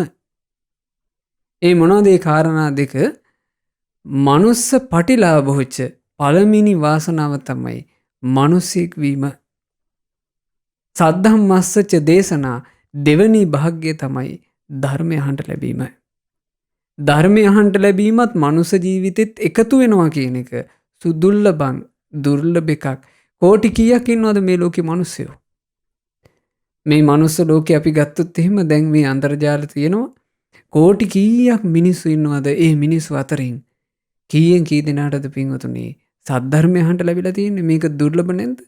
ඒ මොනවද ඒ කාරණා දෙක? මනුස්ස පටිලාභොච්ච පළමිනි වාසනාව තමයි මනුස්සෙක් වීම. සද්ධම්මස්සච දේශනා දෙවනි භාග්‍ය තමයි ධර්මය අහන්න ලැබීම. ධර්මය අහන්න ලැබීමත් මනුස්ස ජීවිතෙත් එකතු වෙනවා කියන එක සුදුර්ලභං දුර්ලභ එකක්. කෝටි කීයක් ඉන්නවද මේ ලෝකේ මිනිස්සුયો? මේ මනුස්ස ලෝකේ අපි ගත්තොත් එහෙම දැන් මේ අන්තර්ජාලය තියෙනවා. කෝටි කීයක් මිනිස්සු ඉන්නවද? ඒ මිනිස්සු අතරින් කීයෙන් කී දෙනාටද පින්වතුනි සද්ධර්මය අහන්න ලැබිලා තියෙන්නේ? මේක දුර්ලභ නැද්ද?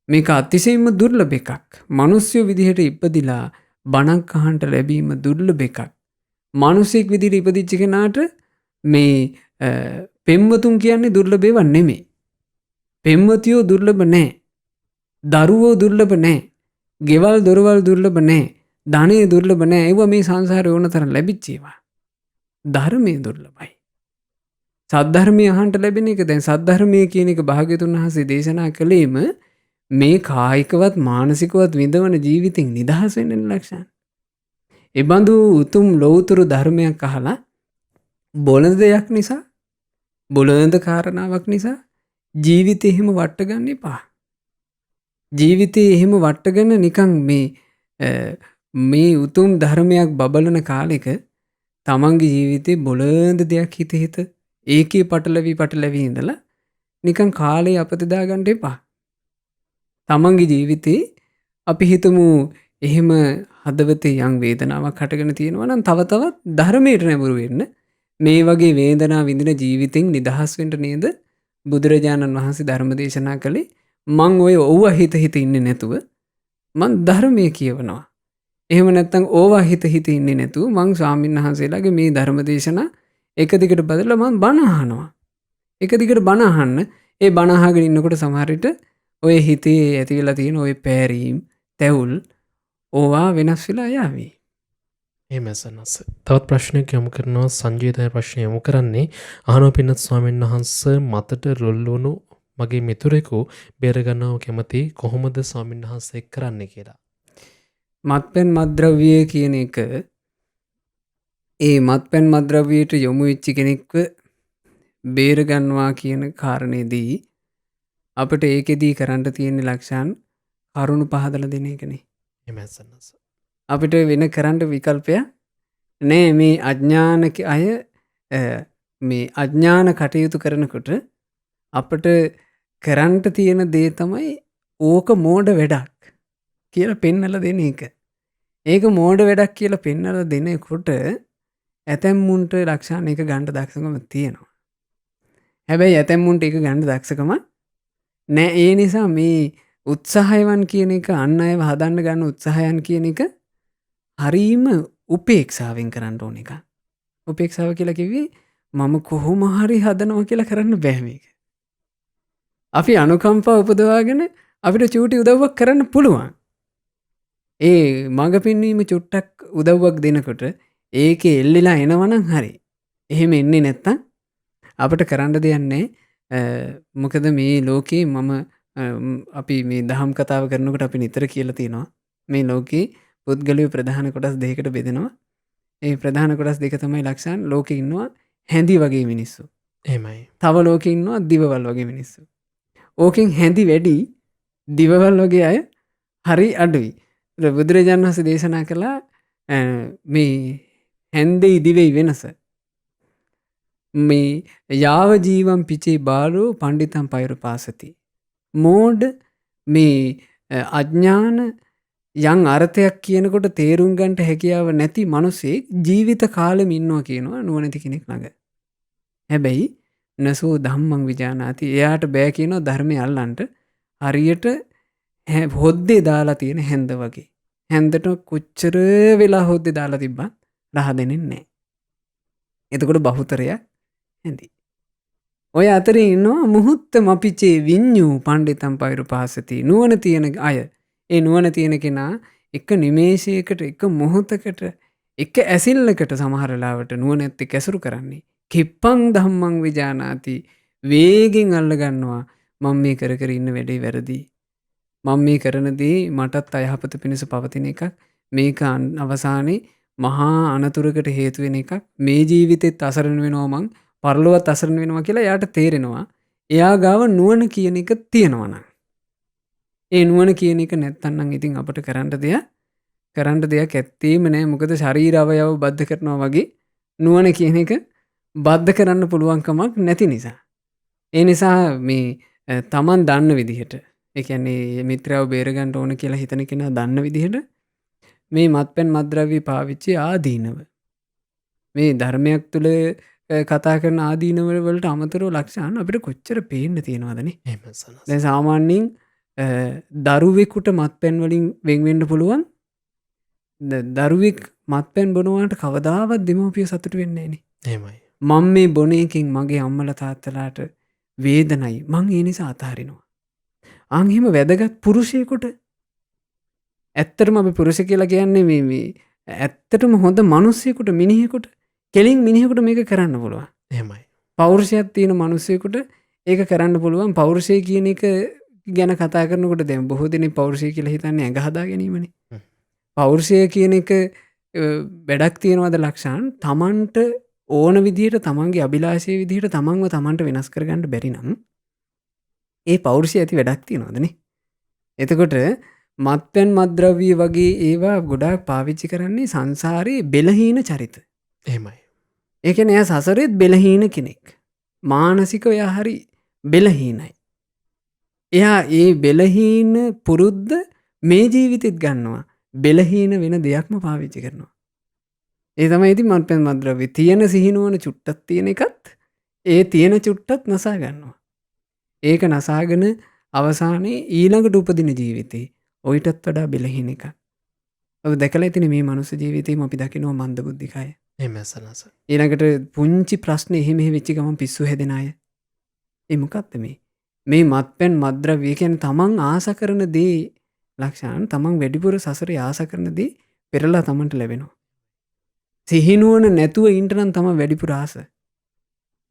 මේක අතිශයින්ම දුර්ලභ එකක්. මිනිස්සු විදිහට ඉපදිලා බණක් අහන්න ලැබීම දුර්ලභ එකක්. මිනිසෙක් විදිහට ඉපදිච්ච කෙනාට මේ පෙම්වතුන් කියන්නේ දුර්ලභ ඒවා නෙමෙයි. පෙම්වතියෝ දුර්ලභ නැහැ. දරුවෝ දුර්ලභ නැහැ. ගෙවල් දොරවල් දුර්ලභ නැහැ. ධනෙ දුර්ලභ නැහැ. ඒවා මේ සංසාරේ ඕනතරම් ලැබිච්ච ඒවා. ධර්මයේ දුර්ලභයි. සද්ධර්මයේ අහන්න ලැබෙන එක දැන් සද්ධර්මයේ කියන එක භාග්‍යතුන් වහන්සේ දේශනා කළේම මේ කායිකවත් මානසිකවත් විඳවන ජීවිතෙන් නිදහස් වෙන්න ලක්ෂණ. ඒ බඳු උතුම් ලෞතුරු ධර්මයක් අහලා බොළඳ දෙයක් නිසා බොළඳ කාරණාවක් නිසා ජීවිතේ එහෙම වට ගන්න එපා. ජීවිතේ එහෙම වටගෙන නිකන් මේ උතුම් ධර්මයක් බබලන කාලෙක තමන්ගේ ජීවිතේ බොළඳ දෙයක් හිත ඒකේ පටලවි ඉඳලා නිකන් කාලේ අපතදා ගන්න එපා. තමන්ගේ ජීවිතේ අපි හිතමු එහෙම හදවතේ යම් වේදනාවක් හටගෙන තියෙනවා නම් තව තවත් ධර්මයට නැඹුරු වෙන්න මේ වගේ වේදනා විඳින ජීවිතෙන් නිදහස් වෙන්න නේද බුදුරජාණන් වහන්සේ ධර්ම දේශනා කළේ. මං ඔය ඔව්ව හිත ඉන්නේ නැතුව මං ධර්මයේ කියවනවා. එහෙම නැත්නම් ඕවා හිත ඉන්නේ නැතුව මං ස්වාමීන් වහන්සේලාගේ මේ ධර්ම දේශනා එක දිගට බදලා මං බණ අහනවා. එක දිගට බණ අහන්න ඒ බණ අහගෙන ඉන්නකොට සමහර විට ඔය හිතේ ඇති වෙලා තියෙන ඔය පෑරීම් තැවුල් ඕවා වෙනස් වෙලා යාවි. එහෙම සනස. තවත් ප්‍රශ්නයක් යොමු කරනවා සංජීතය ප්‍රශ්නය යොමු කරන්නේ අහනවා පින්නත් ස්වාමීන් වහන්සේ මතට රොල් වුණු මගේ මිතුරෙකු බේරගන්නව කැමති කොහොමද ස්වාමීන් වහන්සේ කරන්නේ කියලා. මත්පැන් මත්ද්‍රව්‍ය කියන එක ඒ මත්පැන් මත්ද්‍රව්‍යයට යොමු වෙච්ච කෙනෙක්ව බේරගන්නවා කියන කාරණේදී අපිට ඒකෙදී කරන්න තියෙන ලක්ෂණ කරුණු පහදලා දෙන එකනේ. එහෙම සනස. අපිට වෙන කරන්න විකල්පයක් නෑ. මේ අඥානක අය මේ අඥාන කටයුතු කරනකොට අපට කරන්ට තියෙන දේ තමයි ඕක මෝඩ වැඩක් කියලා පෙන්නලා දෙන එක. ඒක මෝඩ වැඩක් කියලා පෙන්නලා දෙනකොට ඇතැම්මුන්ට ලක්ෂණ එක ගන්න දක්ෂකම තියෙනවා. හැබැයි ඇතැම්මුන්ට ඒක ගන්න දක්ෂකම නෑ. ඒ නිසා මේ උත්සාහයවන් කියන එක අන් අයව හදන්න ගන්න උත්සාහයන් කියන එක හරීම උපේක්ෂාවෙන් කරන්න ඕන එක. උපේක්ෂාව කියලා කිව්වේ මම කොහොම හරි හදනවා කියලා කරන්න බෑ මේක. අපි අනුකම්පා උපදවාගෙන අපිට චූටි උදව්වක් කරන්න පුළුවන්. ඒ මඟ පෙන්වීම චුට්ටක් උදව්වක් දෙනකොට ඒකේ එල්ලිලා එනවනම් හරි. එහෙම එන්නේ නැත්තම් අපිට කරන්න දෙයක් නැහැ. මොකද මේ ලෝකේ අපි මේ දහම් කතාව කරනකොට අපි නිතර කියලා තියෙනවා මේ ලෝකේ පුද්ගලයෝ ප්‍රධාන කොටස් දෙකකට බෙදෙනවා. ඒ ප්‍රධාන කොටස් දෙක තමයි ලක්ෂණ. ලෝකේ ඉන්නවා හැඳි වගේ මිනිස්සු. එහෙමයි. තව ලෝකේ ඉන්නවා දිවවල් වගේ මිනිස්සු. ඕකෙන් හැඳි වැඩි දිවවල් වගේ අය හරි අඩුයි. බුදුරජාණන් වහන්සේ දේශනා කළා මේ හැන්දෙයි දිවෙයි වෙනස. මේ යාව ජීවම් පිචේ බාලෝ පණ්ඩිතම් පයුරු පාසති. මෝඩ මේ අඥාන යම් අර්ථයක් කියනකොට තේරුම් ගන්නට හැකියාව නැති මිනිසෙක් ජීවිත කාලෙම ඉන්නවා කියනවා නුවණැති කෙනෙක් ළඟ. හැබැයි නසෝ ධම්මං විජානාති. එයාට බෑ කියනවා ධර්මය අල්ලන්ට. හරියට හොද්දේ දාලා තියෙන හැන්ද වගේ. හැන්දට කොච්චර වෙලා හොද්දේ දාලා තිබ්බත් රහ දෙන්නේ නැහැ. එතකොට බහුතරයක් හැඳි. ඔය අතරේ ඉන්නවා මුහුත්ත මපිචේ විඤ්ඤූ පණ්ඩිතම් පයුරු පාසති. නුවණ තියෙන අය. ඒ නුවණ තියෙන කෙනා එක නිමේෂයකට එක මොහොතකට එක ඇසිල්ලකට සමහර ලාවට නුවණැත්තේ කැසුරු කරන්නේ. කිප්පං ධම්මං විජානාති. වේගෙන් අල්ල ගන්නවා මම මේ කර කර ඉන්න වැඩේ වැරදි. මම මේ කරන දේ මටත් අයහපත පිණිස පවතින එකක්. මේක අවසානයේ මහා අනතුරකට හේතු වෙන එකක්. මේ ජීවිතෙත් අසරණ වෙනවා මං පරලොවත් අසරණ වෙනවා කියලා එයාට තේරෙනවා. එයා ගාව නුවණ කියන එක තියෙනවා නම්. ඒ නුවණ කියන එක නැත්තම් නම් ඉතින් අපිට කරන්න දෙයක් ඇත්තේම නෑ. මොකද ශරීර අවයව බද්ධ කරනවා වගේ නුවණ කියන එක බද්ධ කරන්න පුළුවන් කමක් නැති නිසා. ඒ නිසා මේ තමන් දන්න විදිහට, ඒ කියන්නේ මිත්‍රාව බේර ගන්න ඕන කියලා හිතන කෙනා දන්න විදිහට මේ මත්පැන් මත්ද්‍රව්‍ය පාවිච්චි ආදීනව මේ ධර්මයක් තුළ කතා කරන ආදීනව වලට අමතරව ලක්ෂණ අපිට කොච්චර පේන්න තියෙනවදනේ. එහෙම සනස. දැන් සාමාන්‍යයෙන් දරුවෙකුට මත්පැන් වලින් වෙන් වෙන්න පුළුවන්. දරුවෙක් මත්පැන් බොනවාට කවදාවත් දෙමව්පිය සතුටු වෙන්නේ නැහනේ. එහෙමයි. මම මේ බොන එකෙන් මගේ අම්මලා තාත්තලාට වේදනයි. මං ඒ නිසා අතහරිනවා. අන් එහෙම වැදගත් පුරුෂයෙකුට ඇත්තටම අපි පුරුෂ කියලා කියන්නේ මේ ඇත්තටම හොඳ මිනිහෙකුට මිනිහෙකුට කෙලින් මිනිහෙකුට මේක කරන්න පුළුවන්. එහෙමයි. පෞරුෂයක් තියෙන මිනිහෙකුට ඒක කරන්න පුළුවන්. පෞරුෂය කියන එක ගැන කතා කරනකොට දැන් බොහෝ දෙනෙක් පෞරුෂය කියලා හිතන්නේ ඇඟ හදා ගැනීමනේ. පෞරුෂය කියන එක වැඩක් තියනවාද ලක්ෂණ තමන්ට ඕන විදිහට තමන්ගේ අභිලාෂයේ විදිහට තමන්ව තමන්ට වෙනස් කරගන්න බැරි නම් ඒ පෞරුෂය ඇති වැඩක් තියනවාදනේ. එතකොට මත්පැන් මත්ද්‍රව්‍ය වගේ ඒවා ගොඩාක් පාවිච්චි කරන්නේ සංසාරේ බෙලහීන චරිත. එහෙමයි. ඒ කියන්නේ එයා සසරෙත් බෙලහීන කෙනෙක්. මානසිකව එයා හරි බෙලහීනයි. එයා ඒ බෙලහීන පුරුද්ද මේ ජීවිතෙත් ගන්නවා. බෙලහීන වෙන දෙයක්ම පාවිච්චි කරනවා. ඒ තමයි ඉතින් මත්පැන් මත්ද්‍රව්‍ය තියෙන සිහිනුවන චුට්ටක් තියෙන එකත් ඒ තියෙන චුට්ටත් නසා ගන්නවා. ඒක නසාගෙන අවසානයේ ඊළඟට උපදින ජීවිතේ ඔයිටත් වඩා බෙලහීන එකක්. ඔබ දැකලා ඉතින් මේ මනුස්ස ජීවිතේම අපි දකිනවා මන්දබුද්ධිකය. එහෙමයි සනස. ඊළඟට පුංචි ප්‍රශ්න එහෙම වෙච්ච ගමන් පිස්සු හැදෙන අය. ඒ මොකක්ද මේ? මේ මත්පැන් මත්ද්‍රව්‍ය කියන්නේ තමන් ආස කරන දේ ලක්ෂණ තමන් වැඩිපුර සසරේ ආස කරන දේ පෙරලා තමන්ට ලැබෙනවා. සිහිනුවන නැතුව ඉන්න නම් තමයි වැඩිපුර ආස.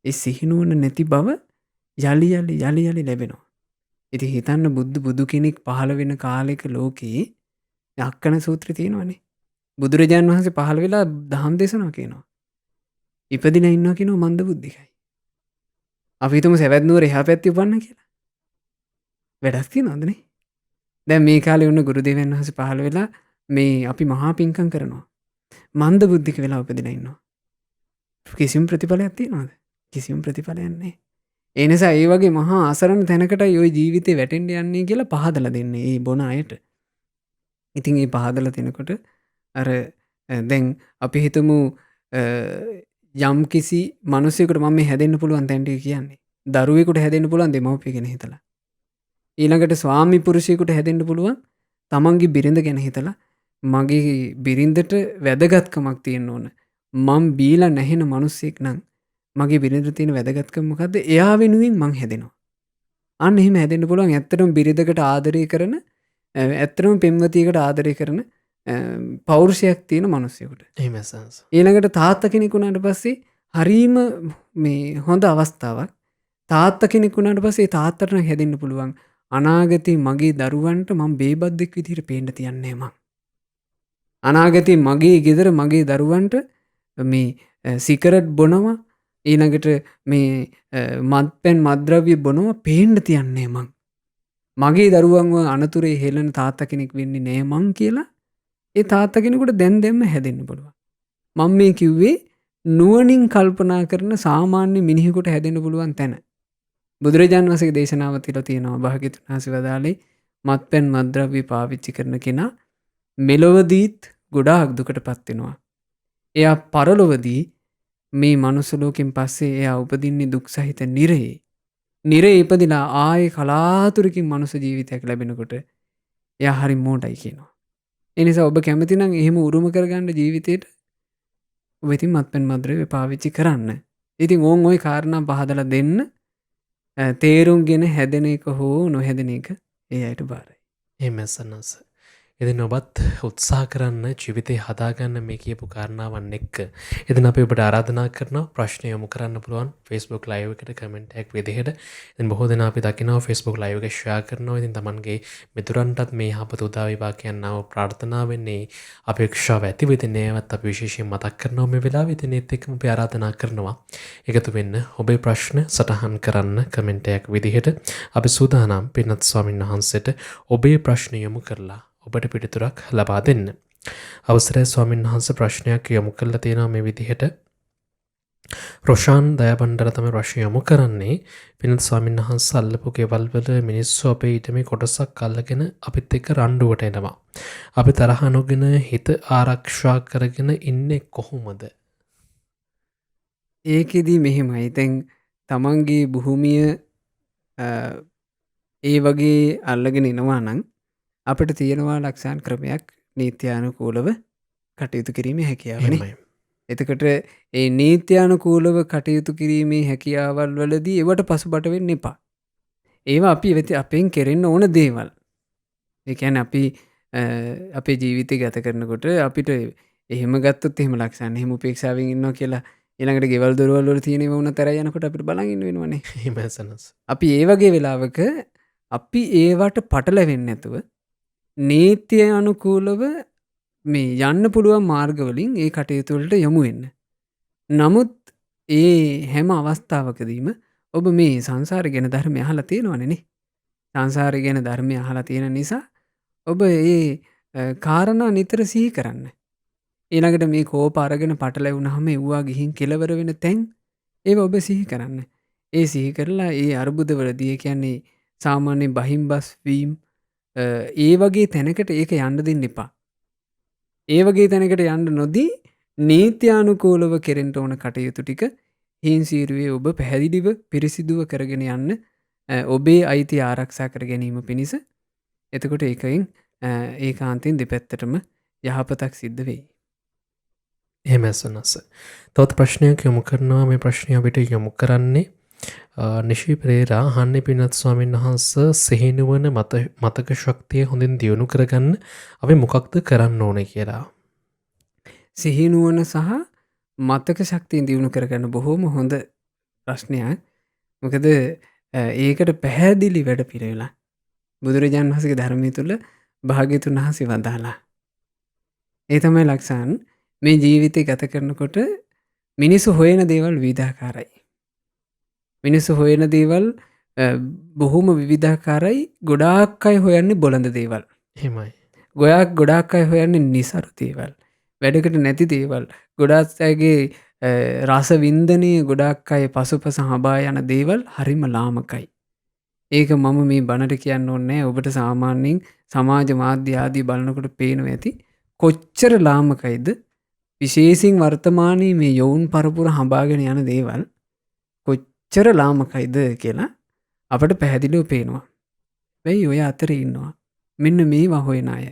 ඒ සිහිනුවන නැති බව යලි යලි ලැබෙනවා. ඉතින් හිතන්න බුදු කෙනෙක් පහළ වෙන කාලයක ලෝකේ අක්කන සූත්‍රය තියෙනවනේ. බුදුරජාණන් වහන්සේ පහළ වෙලා දහම් දේශනා කියනවා. ඉපදිලා ඉන්නවා කියනවා මන්දබුද්ධිකයි. අපි හිතමු සවැත් නුවර එහා පැත්තේ උපන්න කියලා. වැඩක් තියනවද නේ? දැන් මේ කාලේ වුණ ගුරුදේවයන් වහන්සේ පහළ වෙලා මේ අපි මහා පිංකම් කරනවා. මන්දබුද්ධික වෙලා උපදිලා ඉන්නවා. කිසිම ප්‍රතිඵලයක් තියනවද? කිසිම ප්‍රතිඵලයක් නැහැ. ඒ නිසා ඒ වගේ මහා අසරණ තැනකටයි ওই ජීවිතේ වැටෙන්න යන්නේ කියලා පහදලා දෙන්නේ මේ බොන අයට. ඉතින් මේ පහදලා දෙනකොට අර දැන් අපි හිතමු යම් කිසි මිනිසෙකුට මම මේ හැදෙන්න පුළුවන් තැනට කියන්නේ. දරුවෙකුට හැදෙන්න පුළුවන් දෙමව්පිය ගැන හිතලා. ඊළඟට ස්වාමි පුරුෂයෙකුට හැදෙන්න පුළුවන් තමන්ගේ බිරිඳ ගැන හිතලා මගේ බිරිඳට වැදගත්කමක් තියෙන්න ඕන. මම බීලා නැහෙන මිනිස්සෙක් නම් මගේ බිරිඳට තියෙන වැදගත්කම මොකද්ද? එයා වෙනුවෙන් මං හැදෙනවා. අන්න එහෙම හැදෙන්න පුළුවන් ඇත්තටම බිරිඳකට ආදරය කරන ඇත්තටම පෙම්වතියකට ආදරය කරන පෞරුෂයක් තියෙන මිනිස්සෙකුට. එහෙමයි සනස. ඊළඟට තාත්තා කෙනෙක් වුණාට පස්සේ හරීම මේ හොඳ අවස්ථාවක්. තාත්තා කෙනෙක් වුණාට පස්සේ තාත්තට නම් හැදෙන්න පුළුවන්. අනාගතේ මගේ දරුවන්ට මම බේබද්දෙක් විදිහට පේන්න තියන්නේ මං. අනාගතේ මගේ ගෙදර මගේ දරුවන්ට මේ සිගරට් බොනවා ඊළඟට මේ මත්පැන් මත්ද්‍රව්‍ය බොනවා පේන්න තියන්නේ මං. මගේ දරුවන්ව අනතුරේ හෙළන තාත්තා කෙනෙක් වෙන්නේ නෑ මං කියලා ඒ තාත්තා කෙනෙකුට දැන් හැදෙන්න පුළුවන්. මම මේ කිව්වේ නුවණින් කල්පනා කරන සාමාන්‍ය මිනිහෙකුට හැදෙන්න පුළුවන් තැන. බුදුරජාණන් වහන්සේගේ දේශනාව තියලා තියෙනවා භාග්‍යවතුන් වහන්සේ වදාළේ මත්පැන් මත්ද්‍රව්‍ය පාවිච්චි කරන කෙනා මෙලොවදීත් ගොඩාක් දුකටපත් වෙනවා. එයා පරලොවදී මේ මනුස්ස ලෝකෙන් පස්සේ එයා උපදින්නේ දුක් සහිත නිරේ. නිරේ ඉපදිලා ආයේ කලාතුරකින් මනුස්ස ජීවිතයක් ලැබෙනකොට එයා හරි මෝඩයි කියනවා. ඒ නිසා ඔබ කැමති නම් එහෙම උරුම කරගන්න ජීවිතේට ඔබ ඉතින් මත්පැන් මත්ද්‍රව්‍ය පාවිච්චි කරන්න. ඉතින් ඕන් ওই කාරණා පහදලා දෙන්න තේරුම්ගෙන හැදෙන එක හෝ නොහැදෙන එක ඒ අයට බාරයි. එහෙමයි සනස. ඉතින් ඔබත් උත්සාහ කරන්න ජීවිතේ හදාගන්න මේ කියපු කාරණාවන් එක්ක. ඉතින් අපි ඔබට ආරාධනා කරනවා ප්‍රශ්න යොමු කරන්න පුළුවන් Facebook live එකට කමෙන්ට් එකක් විදිහට. ඉතින් බොහෝ දෙනා අපි දකිනවා Facebook live එක share කරනවා. ඉතින් Tamanගේ මිතුරන්ටත් මේ යහපත උදා වේවා කියනව ප්‍රාර්ථනාවෙන් මේ අපේක්ෂාව ඇති වෙතින් ඒවත් අපි විශේෂයෙන් මතක් කරනවා මේ වෙලාවේ. ඉතින් ඒත් එක්කම අපි ආරාධනා කරනවා එකතු වෙන්න ඔබේ ප්‍රශ්න සටහන් කරන්න කමෙන්ට් එකක් විදිහට. අපි සූදානම් පින්වත් ස්වාමීන් වහන්සේට ඔබේ ප්‍රශ්න යොමු කරලා ඔබට පිළිතුරක් ලබා දෙන්න. අවසරයි ස්වාමීන් වහන්සේ ප්‍රශ්නයක් යොමු කරලා තියෙනවා මේ විදිහට. රොෂාන් දයාබණ්ඩර තමයි ප්‍රශ්න යොමු කරන්නේ. පින්වත් ස්වාමීන් වහන්සේ අල්ලපු ගෙවල් වල මිනිස්සු අපේ ඊටමේ කොටසක් අල්ලගෙන අපිත් එක්ක රණ්ඩුවට එනවා. අපි තරහ නොගෙන හිත ආරක්ෂා කරගෙන ඉන්නේ කොහොමද? ඒකෙදි මෙහෙමයි. දැන් තමන්ගේ භූමිය ඒ වගේ අල්ලගෙන එනවා නම් අපිට තියෙනවා ලක්ෂණ ක්‍රමයක් නීත්‍යානුකූලව කටයුතු කිරීමේ හැකියාවනේ. එහෙමයි. එතකොට ඒ නීත්‍යානුකූලව කටයුතු කිරීමේ හැකියාවල් වලදී ඒවට පසුබට වෙන්න එපා. ඒවා අපි අපෙන් කෙරෙන්න ඕන දේවල්. ඒ කියන්නේ අපි අපේ ජීවිතය ගත කරනකොට අපිට එහෙම ගත්තොත් එහෙම ලක්ෂණ එහෙම උපේක්ෂාවෙන් ඉන්නවා කියලා ඊළඟට ගෙවල් දොරවල් වල තියෙන ඒවා උනතර යනකොට අපිට බලන් ඉන්න වෙනවනේ. එහෙමයි සනස. අපි ඒ වගේ වෙලාවක අපි ඒවට පටලවෙන්නේ නැතුව නීත්‍ය අනුකූලව මේ යන්න පුළුවන් මාර්ගවලින් ඒ කටයුතු වලට යොමු වෙන්න. නමුත් ඒ හැම අවස්ථාවකදීම ඔබ මේ සංසාරය ගැන ධර්මය අහලා තියෙනවනේ නේ. සංසාරය ගැන ධර්මය අහලා තියෙන නිසා ඔබ ඒ කාරණා නිතර සිහි කරන්න. ඊළඟට මේ කෝප අරගෙන පටලැවුණාම එව්වා ගිහින් කෙලවර වෙන තැන් ඒව ඔබ සිහි කරන්න. ඒ සිහි කරලා ඒ අර්බුදවලදී ඒ කියන්නේ සාමාන්‍ය බහිම්බස් වීම ඒ වගේ තැනකට ඒක යන්න දෙන්න එපා. ඒ වගේ තැනකට යන්න නොදී නීත්‍යානුකූලව කෙරෙන්න ඕන කටයුතු ටික හීන්සීරුවේ ඔබ පැහැදිලිව පිරිසිදුව කරගෙන යන්න ඔබේ අයිතිය ආරක්ෂා කර ගැනීම පිණිස. එතකොට ඒකෙන් ඒකාන්තයෙන් දෙපැත්තටම යහපතක් සිද්ධ වෙයි. එහෙම ඇසනස. තවත් ප්‍රශ්නයක් යොමු කරනවා. මේ ප්‍රශ්නය අපිට යොමු කරන්නේ නිශී පෙරේරා අහන්නේ පින්වත් ස්වාමීන් වහන්සේ සිහිනුවන මතක ශක්තිය හොඳින් දියුණු කරගන්න අපි මොකක්ද කරන්න ඕනේ කියලා. සිහිනුවන සහ මතක ශක්තිය දියුණු කරගන්න බොහොම හොඳ ප්‍රශ්නයක්. මොකද ඒකට පැහැදිලි වැඩ පිළිවෙලා බුදුරජාණන් වහන්සේගේ ධර්මයේ තුල භාග්‍යතුන් වහන්සේ වදාලා. ඒ තමයි ලක්ෂණ. මේ ජීවිතය ගත කරනකොට මිනිස්සු හොයන දේවල් විවිධාකාරයි. මිනිස්සු හොයන දේවල් බොහොම විවිධාකාරයි. ගොඩාක් අය හොයන්නේ බොළඳ දේවල්. එහෙමයි. ගොඩාක් අය හොයන්නේ නිසරු දේවල්. වැඩකට නැති දේවල්. ගොඩාක් අයගේ රස වින්දනයේ ගොඩාක් අය පසුපස හඹා යන දේවල් හරිම ලාමකයි. ඒක මම මේ බණට කියන්න ඕනේ නැහැ. ඔබට සාමාන්‍යයෙන් සමාජ මාධ්‍ය ආදී බලනකොට පේනවා ඇති. කොච්චර ලාමකයිද? විශේෂයෙන් වර්තමානයේ මේ යොවුන් පරපුර හඹාගෙන යන දේවල් කොච්චර ලාමකයිද කියලා අපට පැහැදිලිව පේනවා. වෙයි ඔය අතරේ ඉන්නවා. මෙන්න මේවා හොයන අය.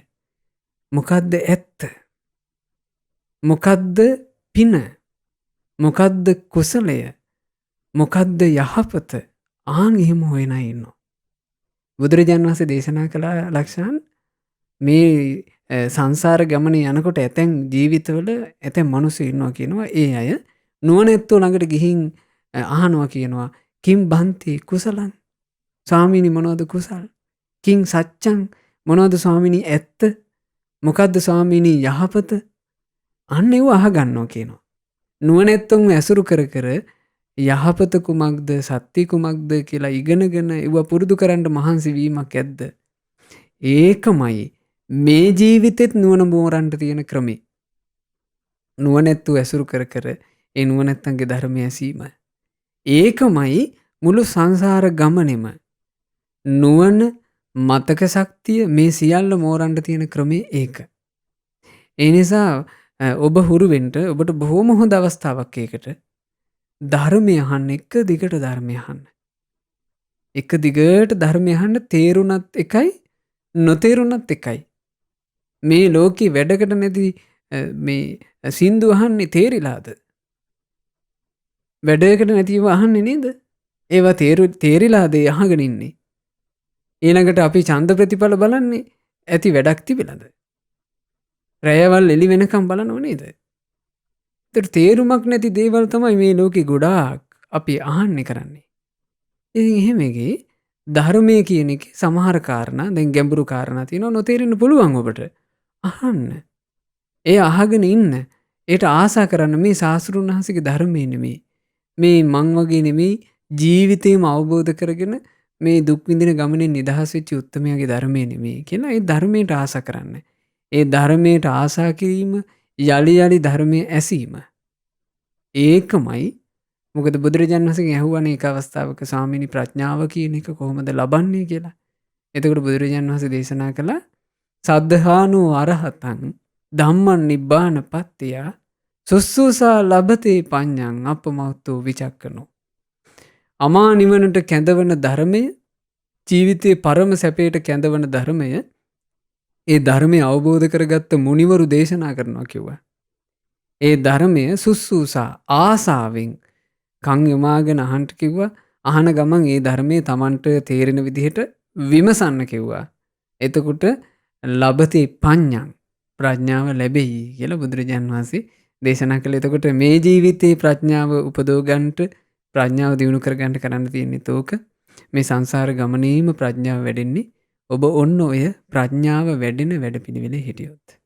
මොකද්ද ඇත්ත? මොකද්ද පින? මොකද්ද කුසලය? මොකද්ද යහපත? ආන් එහෙම හොයන අය ඉන්නවා. බුදුරජාණන් වහන්සේ දේශනා කළ ලක්ෂණ මේ සංසාර ගමනේ යනකොට ඇතැම් ජීවිතවල ඇතැම් මිනිස්සු ඉන්නවා කියනවා. ඒ අය නුවණැත්තෝ ළඟට ගිහින් අහනවා කියනවා කිම් බන්ති කුසලං? ස්වාමීනි මොනවද කුසල්? කිං සච්චං? මොනවද ස්වාමීනි ඇත්ත? මොකද්ද ස්වාමීනි යහපත? අන්න ඒව අහගන්නවා කියනවා. නුවණැත්තොන් ඇසුරු කර කර යහපත කුමක්ද සත්‍ය කුමක්ද කියලා ඉගෙනගෙන ඒව පුරුදු කරන්න මහන්සි වීමක් ඇද්ද? ඒකමයි මේ ජීවිතෙත් නුවණ මෝරන්න තියෙන ක්‍රමේ. නුවණැත්තු ඇසුරු කර කර ඒ නුවණැත්තන්ගේ ධර්මය ඇසීම. ඒකමයි මුළු සංසාර ගමනේම නුවණ මතක ශක්තිය මේ සියල්ල මෝරන්න තියෙන ක්‍රමේ ඒක. ඒ නිසා ඔබ හුරු වෙන්න ඔබට බොහොම හොඳ අවස්ථාවක් ඒකට. ධර්මය අහන්න, එක දිගට ධර්මය අහන්න. එක දිගට ධර්මය අහන්න තේරුණත් එකයි නොතේරුණත් එකයි. මේ ලෝකේ වැඩකට නැති මේ සින්දු අහන්නේ තේරිලාද? වැඩකට නැතිව අහන්නේ නේද? ඒවා තේරිලාද අහගෙන ඉන්නේ? ඊළඟට අපි ඡන්ද ප්‍රතිඵල බලන්නේ ඇති වැඩක් තිබිලාද? රැයවල් එළි වෙනකම් බලනව නේද? ඒතර තේරුමක් නැති දේවල් තමයි මේ ලෝකේ ගොඩාක් අපි අහන්නේ කරන්නේ. ඉතින් එහෙම එකේ ධර්මයේ කියන එකේ සමහර කාරණා දැන් ගැඹුරු කාරණා තියෙනවා නොතේරෙන්න පුළුවන් ඔබට. අහන්න. ඒ අහගෙන ඉන්න. ඒට ආසා කරන්න මේ ශාස්ත්‍රුන් වහන්සේගේ ධර්මයේ නෙමෙයි. මේ මං වගේ නෙමෙයි ජීවිතේම අවබෝධ කරගෙන මේ දුක් විඳින ගමනේ නිදහස් වෙච්ච උත්තමයාගේ ධර්මයේ නෙමෙයි කියලා ඒ ධර්මයට ආසා කරන්න. ඒ ධර්මයට ආසා කිරීම යලි යලි ධර්මයේ ඇසීම. ඒකමයි මොකද බුදුරජාණන් වහන්සේගෙන් ඇහුවානේ එක අවස්ථාවක ස්වාමීනි ප්‍රඥාව කියන එක කොහොමද ලබන්නේ කියලා. එතකොට බුදුරජාණන් වහන්සේ දේශනා කළා සද්ධානෝ අරහතං ධම්මං නිබ්බාන පත්තිය සුස්සුසා ලබතේ පඤ්ඤං අපමෞත්තෝ විචක්කනෝ. අමා නිවනට කැඳවන ධර්මය ජීවිතයේ පරම සැපයට කැඳවන ධර්මය ඒ ධර්මය අවබෝධ කරගත්ත මුනිවරු දේශනා කරනවා කිව්වා. ඒ ධර්මය සුස්සුසා ආසාවෙන් කන් යොමාගෙන අහන්න කිව්වා. අහන ගමන් ඒ ධර්මයේ Tamanට තේරෙන විදිහට විමසන්න කිව්වා. එතකොට ලබතේ පඤ්ඤං ප්‍රඥාව ලැබෙයි කියලා බුදුරජාන් වහන්සේ දේශනා කළේ. එතකොට මේ ජීවිතේ ප්‍රඥාව උපදව ගන්නට ප්‍රඥාව දියුණු කර ගන්නට කරන්න තියෙන්නේ තෝක. මේ සංසාර ගමනේම ප්‍රඥාව වැඩෙන්නේ ඔබ ඔන්න ඔය ප්‍රඥාව වැඩෙන වැඩපිළිවෙලේ හිටියොත්.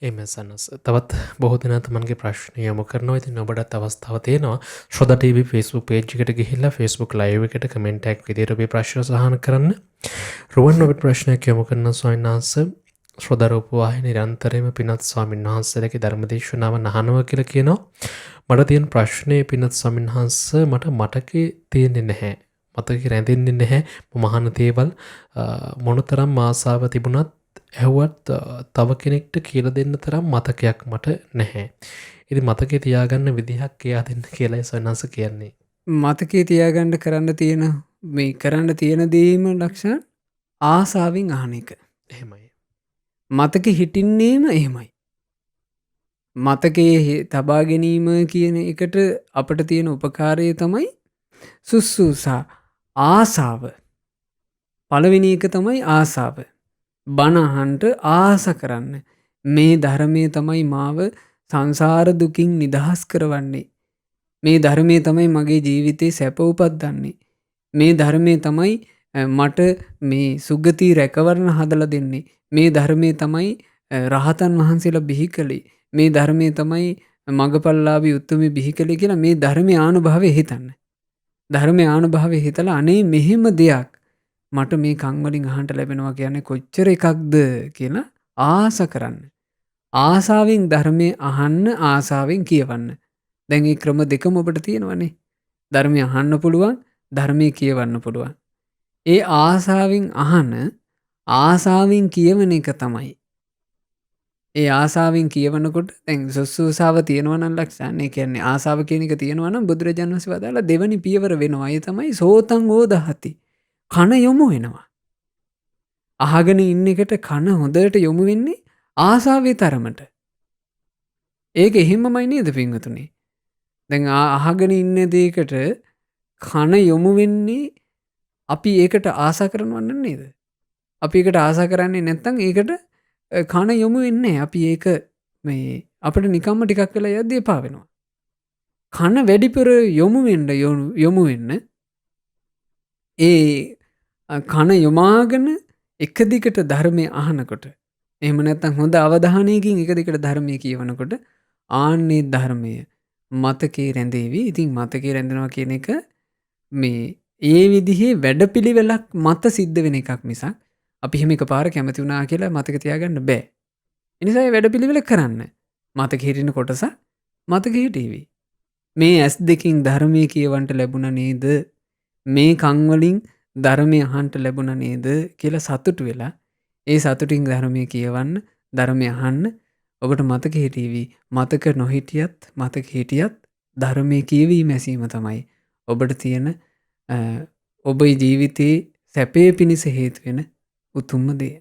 එමසනස් තවත් බොහෝ දෙනා තමන්ගේ ප්‍රශ්න යොමු කරනවා. ඉතින් ඔබටත් අවස්ථාව තියෙනවා ශ්‍රෝතා TV Facebook page එකට ගිහිල්ලා Facebook live එකට comment එකක් විදියට ඔබේ ප්‍රශ්න සහන කරන්න. රුවන් ඔබේ ප්‍රශ්නයක් යොමු කරන ස්වාමීන් වහන්සේ ශ්‍රොදරූපවාහිනී නිරන්තරයෙන්ම පින්වත් ස්වාමීන් වහන්සේලාගේ ධර්මදේශනාව අහනවා කියලා කියනවා. මට තියෙන ප්‍රශ්නේ පින්වත් ස්වාමීන් වහන්සේ මට මතකේ තියෙන්නේ නැහැ. මතකේ රැඳෙන්නේ නැහැ. මම අහන දේවල් මොනතරම් ආසාව තිබුණත් ඇහුවත් තව කෙනෙක්ට කියලා දෙන්න තරම් මතකයක් මට නැහැ. ඉතින් මතකේ තියාගන්න විදිහක් කියා දෙන්න කියලායි ස්වාමීන් වහන්සේ කියන්නේ. මතකේ තියාගන්න කරන්න තියෙන මේ කරන්න තියෙන දේම ලක්ෂණ ආසාවෙන් අහන එක. එහෙමයි. මතකෙ හිටින්නේම එහෙමයි. මතකයේ තබා ගැනීම කියන එකට අපට තියෙන උපකාරය තමයි සුස්සුසා ආසාව. පළවෙනි එක තමයි ආසාව. බණ අහන්ට ආස කරන්න. මේ ධර්මයේ තමයි මාව සංසාර දුකින් නිදහස් කරවන්නේ. මේ ධර්මයේ තමයි මගේ ජීවිතේ සැප උපද්දන්නේ. මේ ධර්මයේ තමයි මට මේ සුගති රැකවරණ හදලා දෙන්නේ. මේ ධර්මයේ තමයි රහතන් වහන්සේලා බිහි කළේ. මේ ධර්මයේ තමයි මගපල්ලාභී උතුමේ බිහි කළේ කියලා මේ ධර්මයේ ආනුභාවය හිතන්න. ධර්මයේ ආනුභාවය හිතලා අනේ මෙහෙම දෙයක් මට මේ කන් වලින් අහන්න ලැබෙනවා කියන්නේ කොච්චර එකක්ද කියලා ආස කරන්න. ආසාවෙන් ධර්මයේ අහන්න ආසාවෙන් කියවන්න. දැන් මේ ක්‍රම දෙකම ඔබට තියෙනවනේ. ධර්මය අහන්න පුළුවන්, ධර්මයේ කියවන්න පුළුවන්. ඒ ආසාවෙන් අහන ආසාවෙන් කියවන එක තමයි. ඒ ආසාවෙන් කියවනකොට දැන් සුස්සුසාව තියෙනවා නම් ලක්ෂණ. ඒ කියන්නේ ආසාව කියන එක තියෙනවා නම් බුදුරජාණන් වහන්සේ වදාලා දෙවනි පියවර වෙනවා. ඒ තමයි සෝතං ඕදහති. කන යොමු වෙනවා. අහගෙන ඉන්න එකට කන හොඳට යොමු වෙන්නේ ආසාවේ තරමට. ඒක එහෙමමයි නේද පින්වතුනි? දැන් අහගෙන ඉන්න දෙයකට කන යොමු වෙන්නේ අපි ඒකට ආසා කරනවන්න නේද? අපි ඒකට ආසා කරන්නේ නැත්නම් ඒකට කන යොමු වෙන්නේ නැහැ. අපි ඒක මේ අපිට නිකම්ම ටිකක් වෙලා යද්දී එපා වෙනවා. කන වැඩිපුර යොමු වෙන්න ඒ කන යොමාගෙන එක දිගට ධර්මය අහනකොට එහෙම නැත්නම් හොඳ අවධානයකින් එක දිගට ධර්මය කියවනකොට ආන්නේ ධර්මය මතකේ රැඳේවි. ඉතින් මතකේ රැඳෙනවා කියන එක මේ ඒ විදිහේ වැඩපිළිවෙලක් මත සිද්ධ වෙන එකක් මිසක් අපි එහෙම එකපාර කැමති වුණා කියලා මතක තියාගන්න බෑ. ඒ නිසා මේ වැඩපිළිවෙල කරන්න. මතක හිටින කොටස මතක හිටීවි. මේ ඇස් දෙකින් ධර්මයේ කියවන්න ලැබුණා නේද? මේ කන් වලින් ධර්මය අහන්න ලැබුණා නේද කියලා සතුටු වෙලා ඒ සතුටින් ධර්මයේ කියවන්න, ධර්මය අහන්න ඔබට මතක හිටීවි. මතක නොහිටියත් මතක හිටියත් ධර්මයේ කියවීම ඇසීම තමයි ඔබට තියෙන ඔබේ ජීවිතයේ සැපේ පිණිස හේතු වෙන උතුම්ම දේ.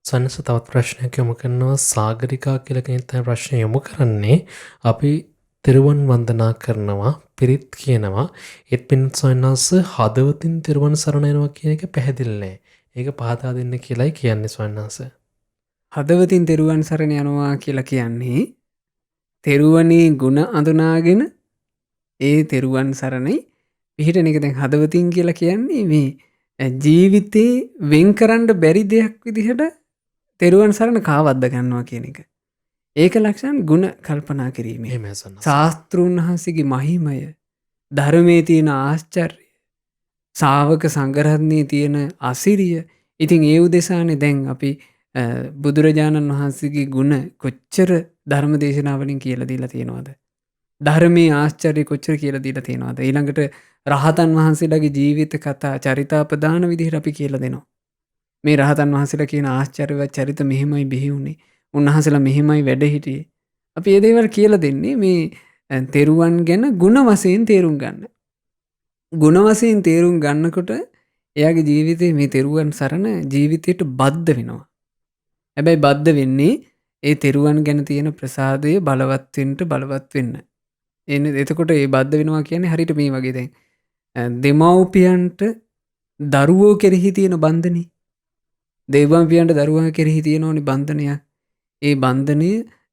සන්නස තවත් ප්‍රශ්නයක් යොමු කරනවා. සාගරිකා කියලා කෙනෙක් තමයි ප්‍රශ්න යොමු කරන්නේ. අපි තෙරුවන් වන්දනා කරනවා, පිරිත් කියනවා. ඒත් පින්වත් ස්වාමීන් වහන්සේ හදවතින් තෙරුවන් සරණ යනවා කියන එක පැහැදිලි නැහැ. ඒක පහදා දෙන්න කියලායි කියන්නේ ස්වාමීන් වහන්සේ. හදවතින් තෙරුවන් සරණ යනවා කියලා කියන්නේ තෙරුවනේ ගුණ අඳුනාගෙන ඒ තෙරුවන් සරණයි පිහිටන එක. දැන් හදවතින් කියලා කියන්නේ මේ ජීවිතේ වෙන් කරන්න බැරි දෙයක් විදිහට තෙරුවන් සරණ කාවද්ද ගන්නවා කියන එක. ඒක ලක්ෂණ ගුණ කල්පනා කිරීමේ. එහෙම සන්නස. ශාස්ත්‍රූන් වහන්සේගේ මහිමය, ධර්මයේ තියෙන ආශ්චර්ය, ශාවක සංඝරත්නයේ තියෙන අසිරිය. ඉතින් ඒ උදෙසානේ දැන් අපි බුදුරජාණන් වහන්සේගේ ගුණ කොච්චර ධර්ම දේශනාවලින් කියලා දීලා තියෙනවද? ධර්මයේ ආශ්චර්ය කොච්චර කියලා දීලා තියෙනවද? ඊළඟට රහතන් වහන්සේලාගේ ජීවිත කතා චරිතාපදාන විදිහට අපි කියලා දෙනවා. මේ රහතන් වහන්සේලා කියන ආශ්චර්යවත් චරිත මෙහෙමයි බිහි වුනේ. උන්වහන්සේලා මෙහෙමයි වැඩ හිටියේ. අපි මේ දේවල් කියලා දෙන්නේ මේ තෙරුවන් ගැන ಗುಣ වශයෙන් තේරුම් ගන්න. ಗುಣ වශයෙන් තේරුම් ගන්නකොට එයාගේ ජීවිතේ මේ තෙරුවන් සරණ ජීවිතයට බද්ධ වෙනවා. හැබැයි බද්ධ වෙන්නේ ඒ තෙරුවන් ගැන තියෙන ප්‍රසාදය බලවත් වෙන්න. එතකොට ඒ බද්ධ වෙනවා කියන්නේ හරියට මේ වගේ දැන් දෙමව්පියන්ට දරුවෝ කෙරෙහි තියෙන බන්ධනේ. දෙමව්පියන්ට දරුවා කෙරෙහි තියෙනෝනි බන්ධනයක්. ඒ බන්ධනය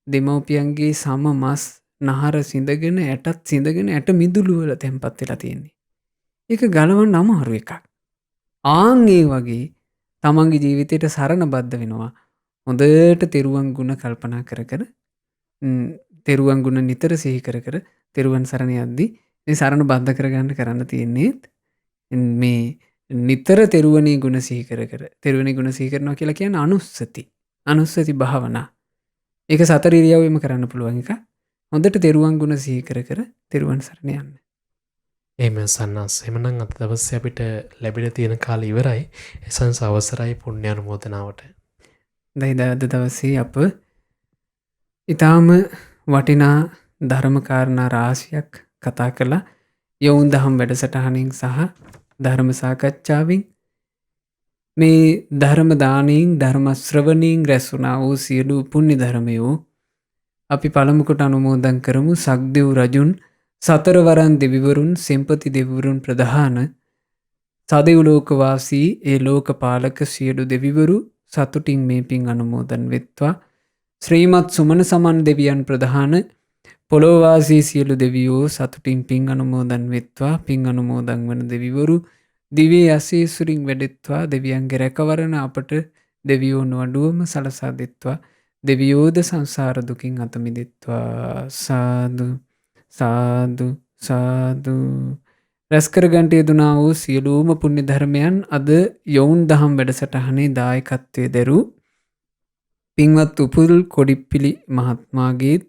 දෙමව්පියන්ගේ සම මස් නහර සිඳගෙන ඇටත් සිඳගෙන ඇට මිදුළු වල තැම්පත් වෙලා තියෙන්නේ. ඒක ගලවන්න අමාරු එකක්. ආන් ඒ වගේ තමන්ගේ ජීවිතයට සරණ බද්ධ වෙනවා. හොඳට තෙරුවන් ගුණ කල්පනා කර කර තෙරුවන් ගුණ නිතර සිහි කර කර තෙරුවන් සරණ යද්දී මේ සරණ බද්ධ කරන්න තියෙන්නේ මේ නිතර තෙරුවනේ ගුණ සිහි කර කර තෙරුවනේ ගුණ සිහි කරනවා කියලා කියන්නේ අනුස්සති. අනුස්සති භාවනා. ඒක සතර ඉරියව්වෙම කරන්න පුළුවන් එක. හොඳට තෙරුවන් ගුණ සිහි කර කර තෙරුවන් සරණ යන්න. එහෙම සන්නස්. එහෙමනම් අද දවසේ අපිට ලැබිලා තියෙන කාලය ඉවරයි. එසන්ස අවසරයි පුණ්‍ය අනුමෝදනාවට. දැන් අද දවසේ අප ඊටාම වටිනා ධර්ම කාරණා රාශියක් කතා කළා. යොවුන් දහම් වැඩසටහනින් සහ ධර්ම සාකච්ඡාවෙන් මේ ධර්ම දානයෙන් ධර්ම ශ්‍රවණයෙන් රැස් වුණා වූ සියලු පුණ්‍ය ධර්මයෝ අපි පළමු කොට අනුමෝදන් කරමු. සක්දෙව් රජුන්, සතරවරන් දෙවිවරුන්, සෙම්පති දෙවිවරුන් ප්‍රධාන සදෙව් ලෝකවාසී ඒ ලෝකපාලක සියලු දෙවිවරු සතුටින් මේ පින් අනුමෝදන් වෙත්වා. ශ්‍රීමත් සුමන සමන් දෙවියන් ප්‍රධාන පොළොවවාසී සියලු දෙවියෝ සතුටින් පින් අනුමෝදන් වෙත්වා. පින් අනුමෝදන් වන දෙවිවරු දිව්‍ය ආශීර්වාදයෙන් වැඩෙත්වා. දෙවියන්ගේ රැකවරණ අපට දෙවියෝ නොඅඩුවම සලසා දෙත්වා. දෙවියෝද සංසාර දුකින් අත මිදෙත්වා. සාදු සාදු සාදු. රැස් කරගන්ට යෙදුනා වූ සියලුම පුණ්‍ය ධර්මයන් අද යොවුන් දහම් වැඩසටහනේ දායකත්වයේ දරූ පින්වත් උපුල් කොඩිප්පිලි මහත්මයාගේත්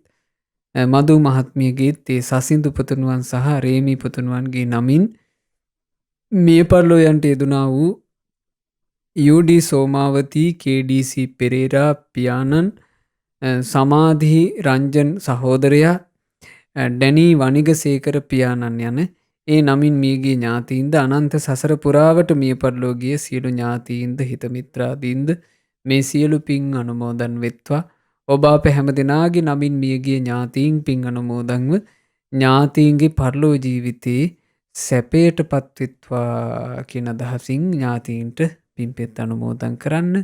මදු මහත්මියගේත් ඒ සසින්දු පුතුණුවන් සහ රේමි පුතුණුවන්ගේ නමින් මිය පරලෝ යන්ට යෙදුනා වූ UD සෝමාවතී KDC පෙරේරා පියාණන්, සමාධි රංජන් සහෝදරයා, ඩැනී වනිගසේකර පියාණන් යන ඒ නමින් මියගේ ඥාතීන්ද අනන්ත සසර පුරාවට මිය පරලෝ ගිය සියලු ඥාතීන්ද හිත මිත්‍රාදීන්ද මේ සියලු පින් අනුමෝදන් වෙත්වා. ඔබ අප හැම දෙනාගේ නමින් මියගිය ඥාතීන් පින් අනුමෝදන්ව ඥාතීන්ගේ පරලෝ ජීවිතයේ සැපයට පත්වෙත්වා කියන අදහසින් ඥාතීන්ට පින්පෙත් අනුමෝදන් කරන්න.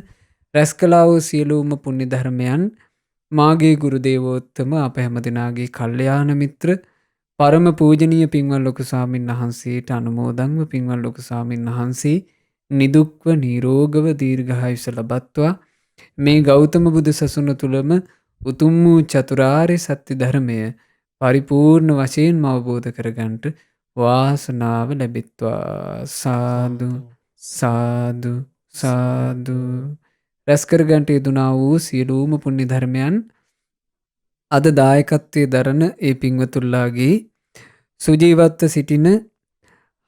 රැස් කළා වූ සියලුම පුණ්‍ය ධර්මයන් මාගේ ගුරු දේවෝත්තම අප හැම දෙනාගේ කල්යාණ මිත්‍ර පරම පූජනීය පින්වත් ලොකු ස්වාමීන් වහන්සේට අනුමෝදන්ව පින්වත් ලොකු ස්වාමීන් වහන්සේ නිදුක්ව නිරෝගව දීර්ඝායුෂ ලබත්වා. මේ ගෞතම බුදු සසුන තුළම උතුම් වූ චතුරාර්ය සත්‍ය ධර්මය පරිපූර්ණ වශයෙන් අවබෝධ කරගන්නට වාසනාව ලැබෙත්වා. සාදු සාදු සාදු. රැස් කරගන්ට යෙදුනා වූ සියලුම පුණ්‍ය ධර්මයන් අද දායකත්වයේ දරන ඒ පින්වතුන්ලාගේ සුජීවත්ව සිටින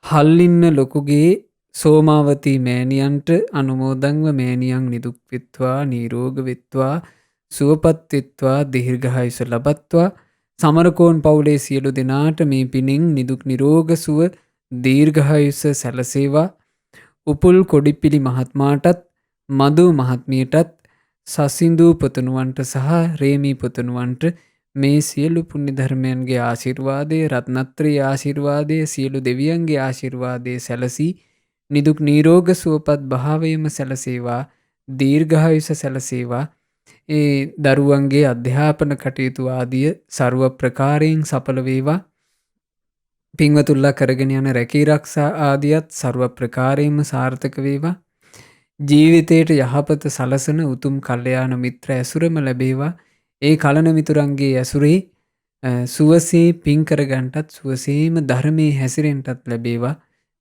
හල්ලින්න ලොකුගේ සෝමාවතී මෑණියන්ට අනුමෝදන්ව මෑණියන් නිදුක් වෙත්වා, නිරෝග වෙත්වා, සුවපත් වෙත්වා, දීර්ඝායුෂ ලබත්වා. සමරකෝන් පවුලේ සියලු දෙනාට මේ පිණින් නිදුක් නිරෝග සුව දීර්ඝායුෂ සැලසේවා. උපුල් කොඩිප්පිලි මහත්මයාටත් මදු මහත්මියටත් සසින්දු පුතුණුවන්ට සහ රේමි පුතුණුවන්ට මේ සියලු පුණ්‍ය ධර්මයන්ගේ ආශිර්වාදය, රත්නත්‍රයේ ආශිර්වාදය, සියලු දෙවියන්ගේ ආශිර්වාදය සැලසී නිදුක් නිරෝග සුවපත් භාවයම සැලසේවා, දීර්ඝායුෂ සැලසේවා. ඒ දරුවන්ගේ අධ්‍යාපන කටයුතු ආදිය ਸਰව ප්‍රකාරයෙන් සඵල වේවා. පින්වතුන්ලා කරගෙන යන රැකී රක්ෂා ආදියත් ਸਰව ප්‍රකාරයෙන්ම සාර්ථක වේවා. ජීවිතයට යහපත සලසන උතුම් කල්යාණ මිත්‍ර ඇසුරම ලැබේවා. ඒ කලන මිතුරන්ගේ ඇසුරේ සුවසේ පින් කරගන්නටත් සුවසේම ධර්මයේ හැසිරෙන්නටත් ලැබේවා.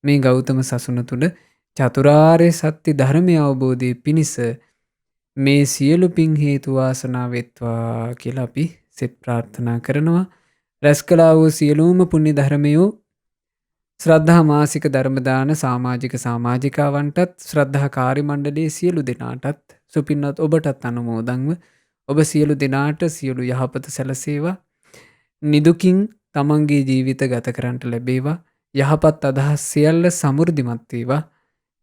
මේ ගෞතම සසුන තුළ චතුරාර්ය සත්‍ය ධර්මය අවබෝධයේ පිණිස මේ සියලු පින් හේතු වාසනා වෙත්වා කියලා අපි සෙත් ප්‍රාර්ථනා කරනවා. රැස් කළා වූ සියලුම පුණ්‍ය ධර්මයෝ ශ්‍රද්ධා මාසික ධර්මදාන සමාජික සමාජිකාවන්ටත් ශ්‍රද්ධා කාර්ය මණ්ඩලයේ සියලු දෙනාටත් සුපින්වත් ඔබටත් අනුමෝදන්ව ඔබ සියලු දෙනාට සියලු යහපත සැලසේවා. නිදුකින් තමන්ගේ ජීවිත ගත කරන්නට ලැබේවා. යහපත් අදහස් සියල්ල සමෘද්ධිමත් වේවා.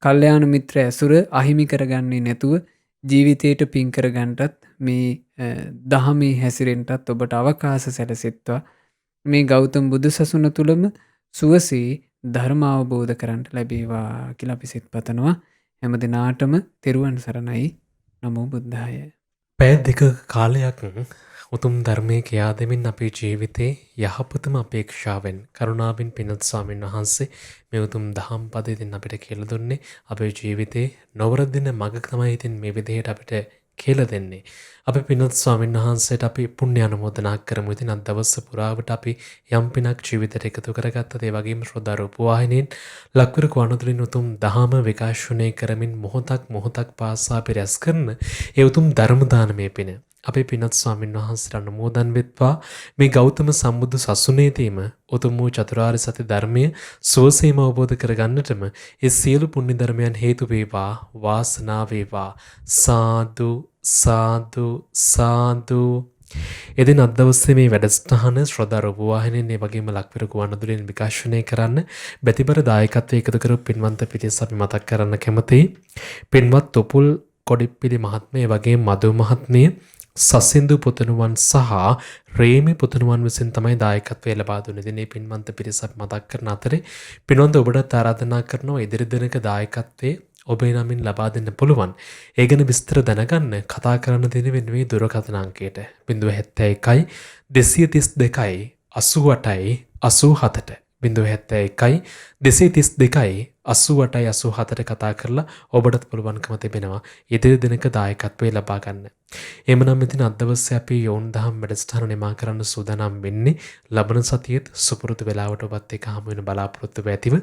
කල්යාණ මිත්‍ර ඇසුර අහිමි කරගන්නේ නැතුව ජීවිතයට පින් කරගන්නටත් මේ දහමේ හැසිරෙන්නටත් ඔබට අවකාශ සැලසෙත්වා. මේ ගෞතම බුදු සසුන තුළම සුවසේ ධර්ම අවබෝධ කරන්නට ලැබේවා කියලා අපි සිත පතනවා. හැම දිනාටම තෙරුවන් සරණයි. නමෝ බුද්ධාය. පැය දෙක කාලයක් උතුම් ධර්මයේ කියා දෙමින් අපේ ජීවිතේ යහපතම අපේක්ෂාවෙන් කරුණාවෙන් පින්වත් ස්වාමීන් වහන්සේ මේ උතුම් දහම් පදයෙන් අපිට කියලා දුන්නේ අපේ ජීවිතේ නොවරදින මඟ තමයි ඉතින් මේ විදිහට අපිට කියලා දෙන්නේ. අපි පින්වත් ස්වාමීන් වහන්සේට අපි පුණ්‍ය අනුමෝදනා කරමු. ඉතින් අද දවස් පුරාවට අපි යම් පිනක් ජීවිතයට එකතු කරගත්තත් ඒ වගේම ශ්‍රද්ධා රූප වාහිනියෙන් ලක්විර කවණුතුලින් උතුම් දහම විකාශනය කරමින් මොහොතක් පාසා අපි රැස් කරන ඒ උතුම් ධර්ම දානමය පින අපේ පින්වත් ස්වාමීන් වහන්සේට අනුමෝදන් වෙත්වා. මේ ගෞතම සම්බුදු සසුනේදීම උතුම් වූ චතුරාර්ය සත්‍ය ධර්මය සුවසේම අවබෝධ කරගන්නටම ඒ සියලු පුණ්‍ය ධර්මයන් හේතු වේවා, වාසනාව වේවා. සාදු සාදු සාදු. එදින අද දවසේ මේ වැඩසටහන ශ්‍රද්ධා රූප වාහිනියෙන් ඒ වගේම ලක්විර ගුවන්විදුලියෙන් විකාශනය කරන්න බැතිබර දායකත්වයේ එකතු කරපු පින්වන්ත පිරිස අපි මතක් කරන්න කැමතියි. පින්වත් තොපුල් කොඩිප්පිලි මහත්මිය වගේම මధు මහත්මිය, සසින්දු පුතණුවන් සහ රේමි පුතණුවන් විසින් තමයි දායකත්වය ලබා දුන්නේ. ඉතින් මේ පින්වන්ත පිරිස අපි මතක් කරන අතරේ පින්වන්ත ඔබට ආරාධනා කරනවා ඉදිරි දිනක දායකත්වයේ ඔබේ නමින් ලබා දෙන්න පුළුවන්. ඒ ගැන විස්තර දැනගන්න කතා කරන්න දෙන වෙනුවේ දුරකථන අංකයට 071 232 88 87ට 071 232 88 87ට කතා කරලා ඔබටත් පුළුවන්කම තිබෙනවා ඉදිරි දිනක දායකත්වයේ ලබා ගන්න. එමනම් ඉතින් අද දවසේ අපි යෝන් දහම් වැඩසටහන නිමා කරන්න සූදානම් වෙන්නේ. ලබන සතියේත් සුපුරුදු වෙලාවට ඔබත් එක්ක හමු වෙන බලාපොරොත්තු ඇතිව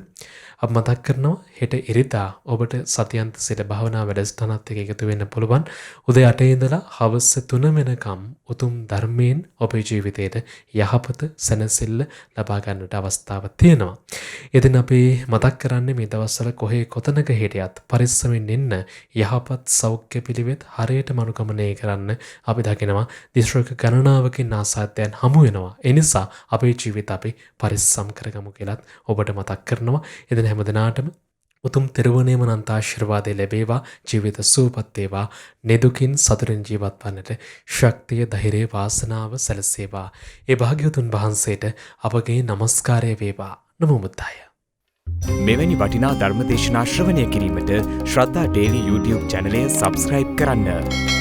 අප මතක් කරනවා හෙට ඉරිදා ඔබට සතියන්ත සිට භාවනා වැඩසටහනත් එක්ක එකතු වෙන්න පුළුවන්. උදේ 8 ඉඳලා හවස 3 වෙනකම් උතුම් ධර්මයෙන් ඔබේ ජීවිතයට යහපත සැනසෙල්ල ලබා ගන්නට අවස්ථාවක් තියෙනවා. ඉතින් අපි මතක් කරන්නේ මේ දවස්වල කොහේ කොතනක හිටියත් පරිස්සමෙන් ඉන්න, යහපත් සෞඛ්‍ය පිළිවෙත් හරියටම අනුගමනය කරන්න. අපි දකිනවා දිස්ත්‍රික්ක ගණනාවකින් ආසාදයන් හමු වෙනවා. ඒ නිසා අපේ ජීවිත අපි පරිස්සම් කරගමු කියලාත් ඔබට මතක් කරනවා. එදින හැමදෙනාටම උතුම් තෙරුවනේම අනන්ත ආශිර්වාදය ලැබේවා. ජීවිත සුවපත් වේවා. නිදුකින් සතුටින් ජීවත් වන්නට ශක්තිය, ධෛර්යය, වාසනාව සැලසේවා. ඒ භාග්‍යවතුන් වහන්සේට අපගේ নমස්කාරය වේවා. නමෝ බුද්ධාය. මෙවැනි වටිනා ධර්මදේශනා ශ්‍රවණය කිරීමට ශ්‍රද්ධා ඩේලි YouTube චැනලය සබස්ක්‍රයිබ් කරන්න.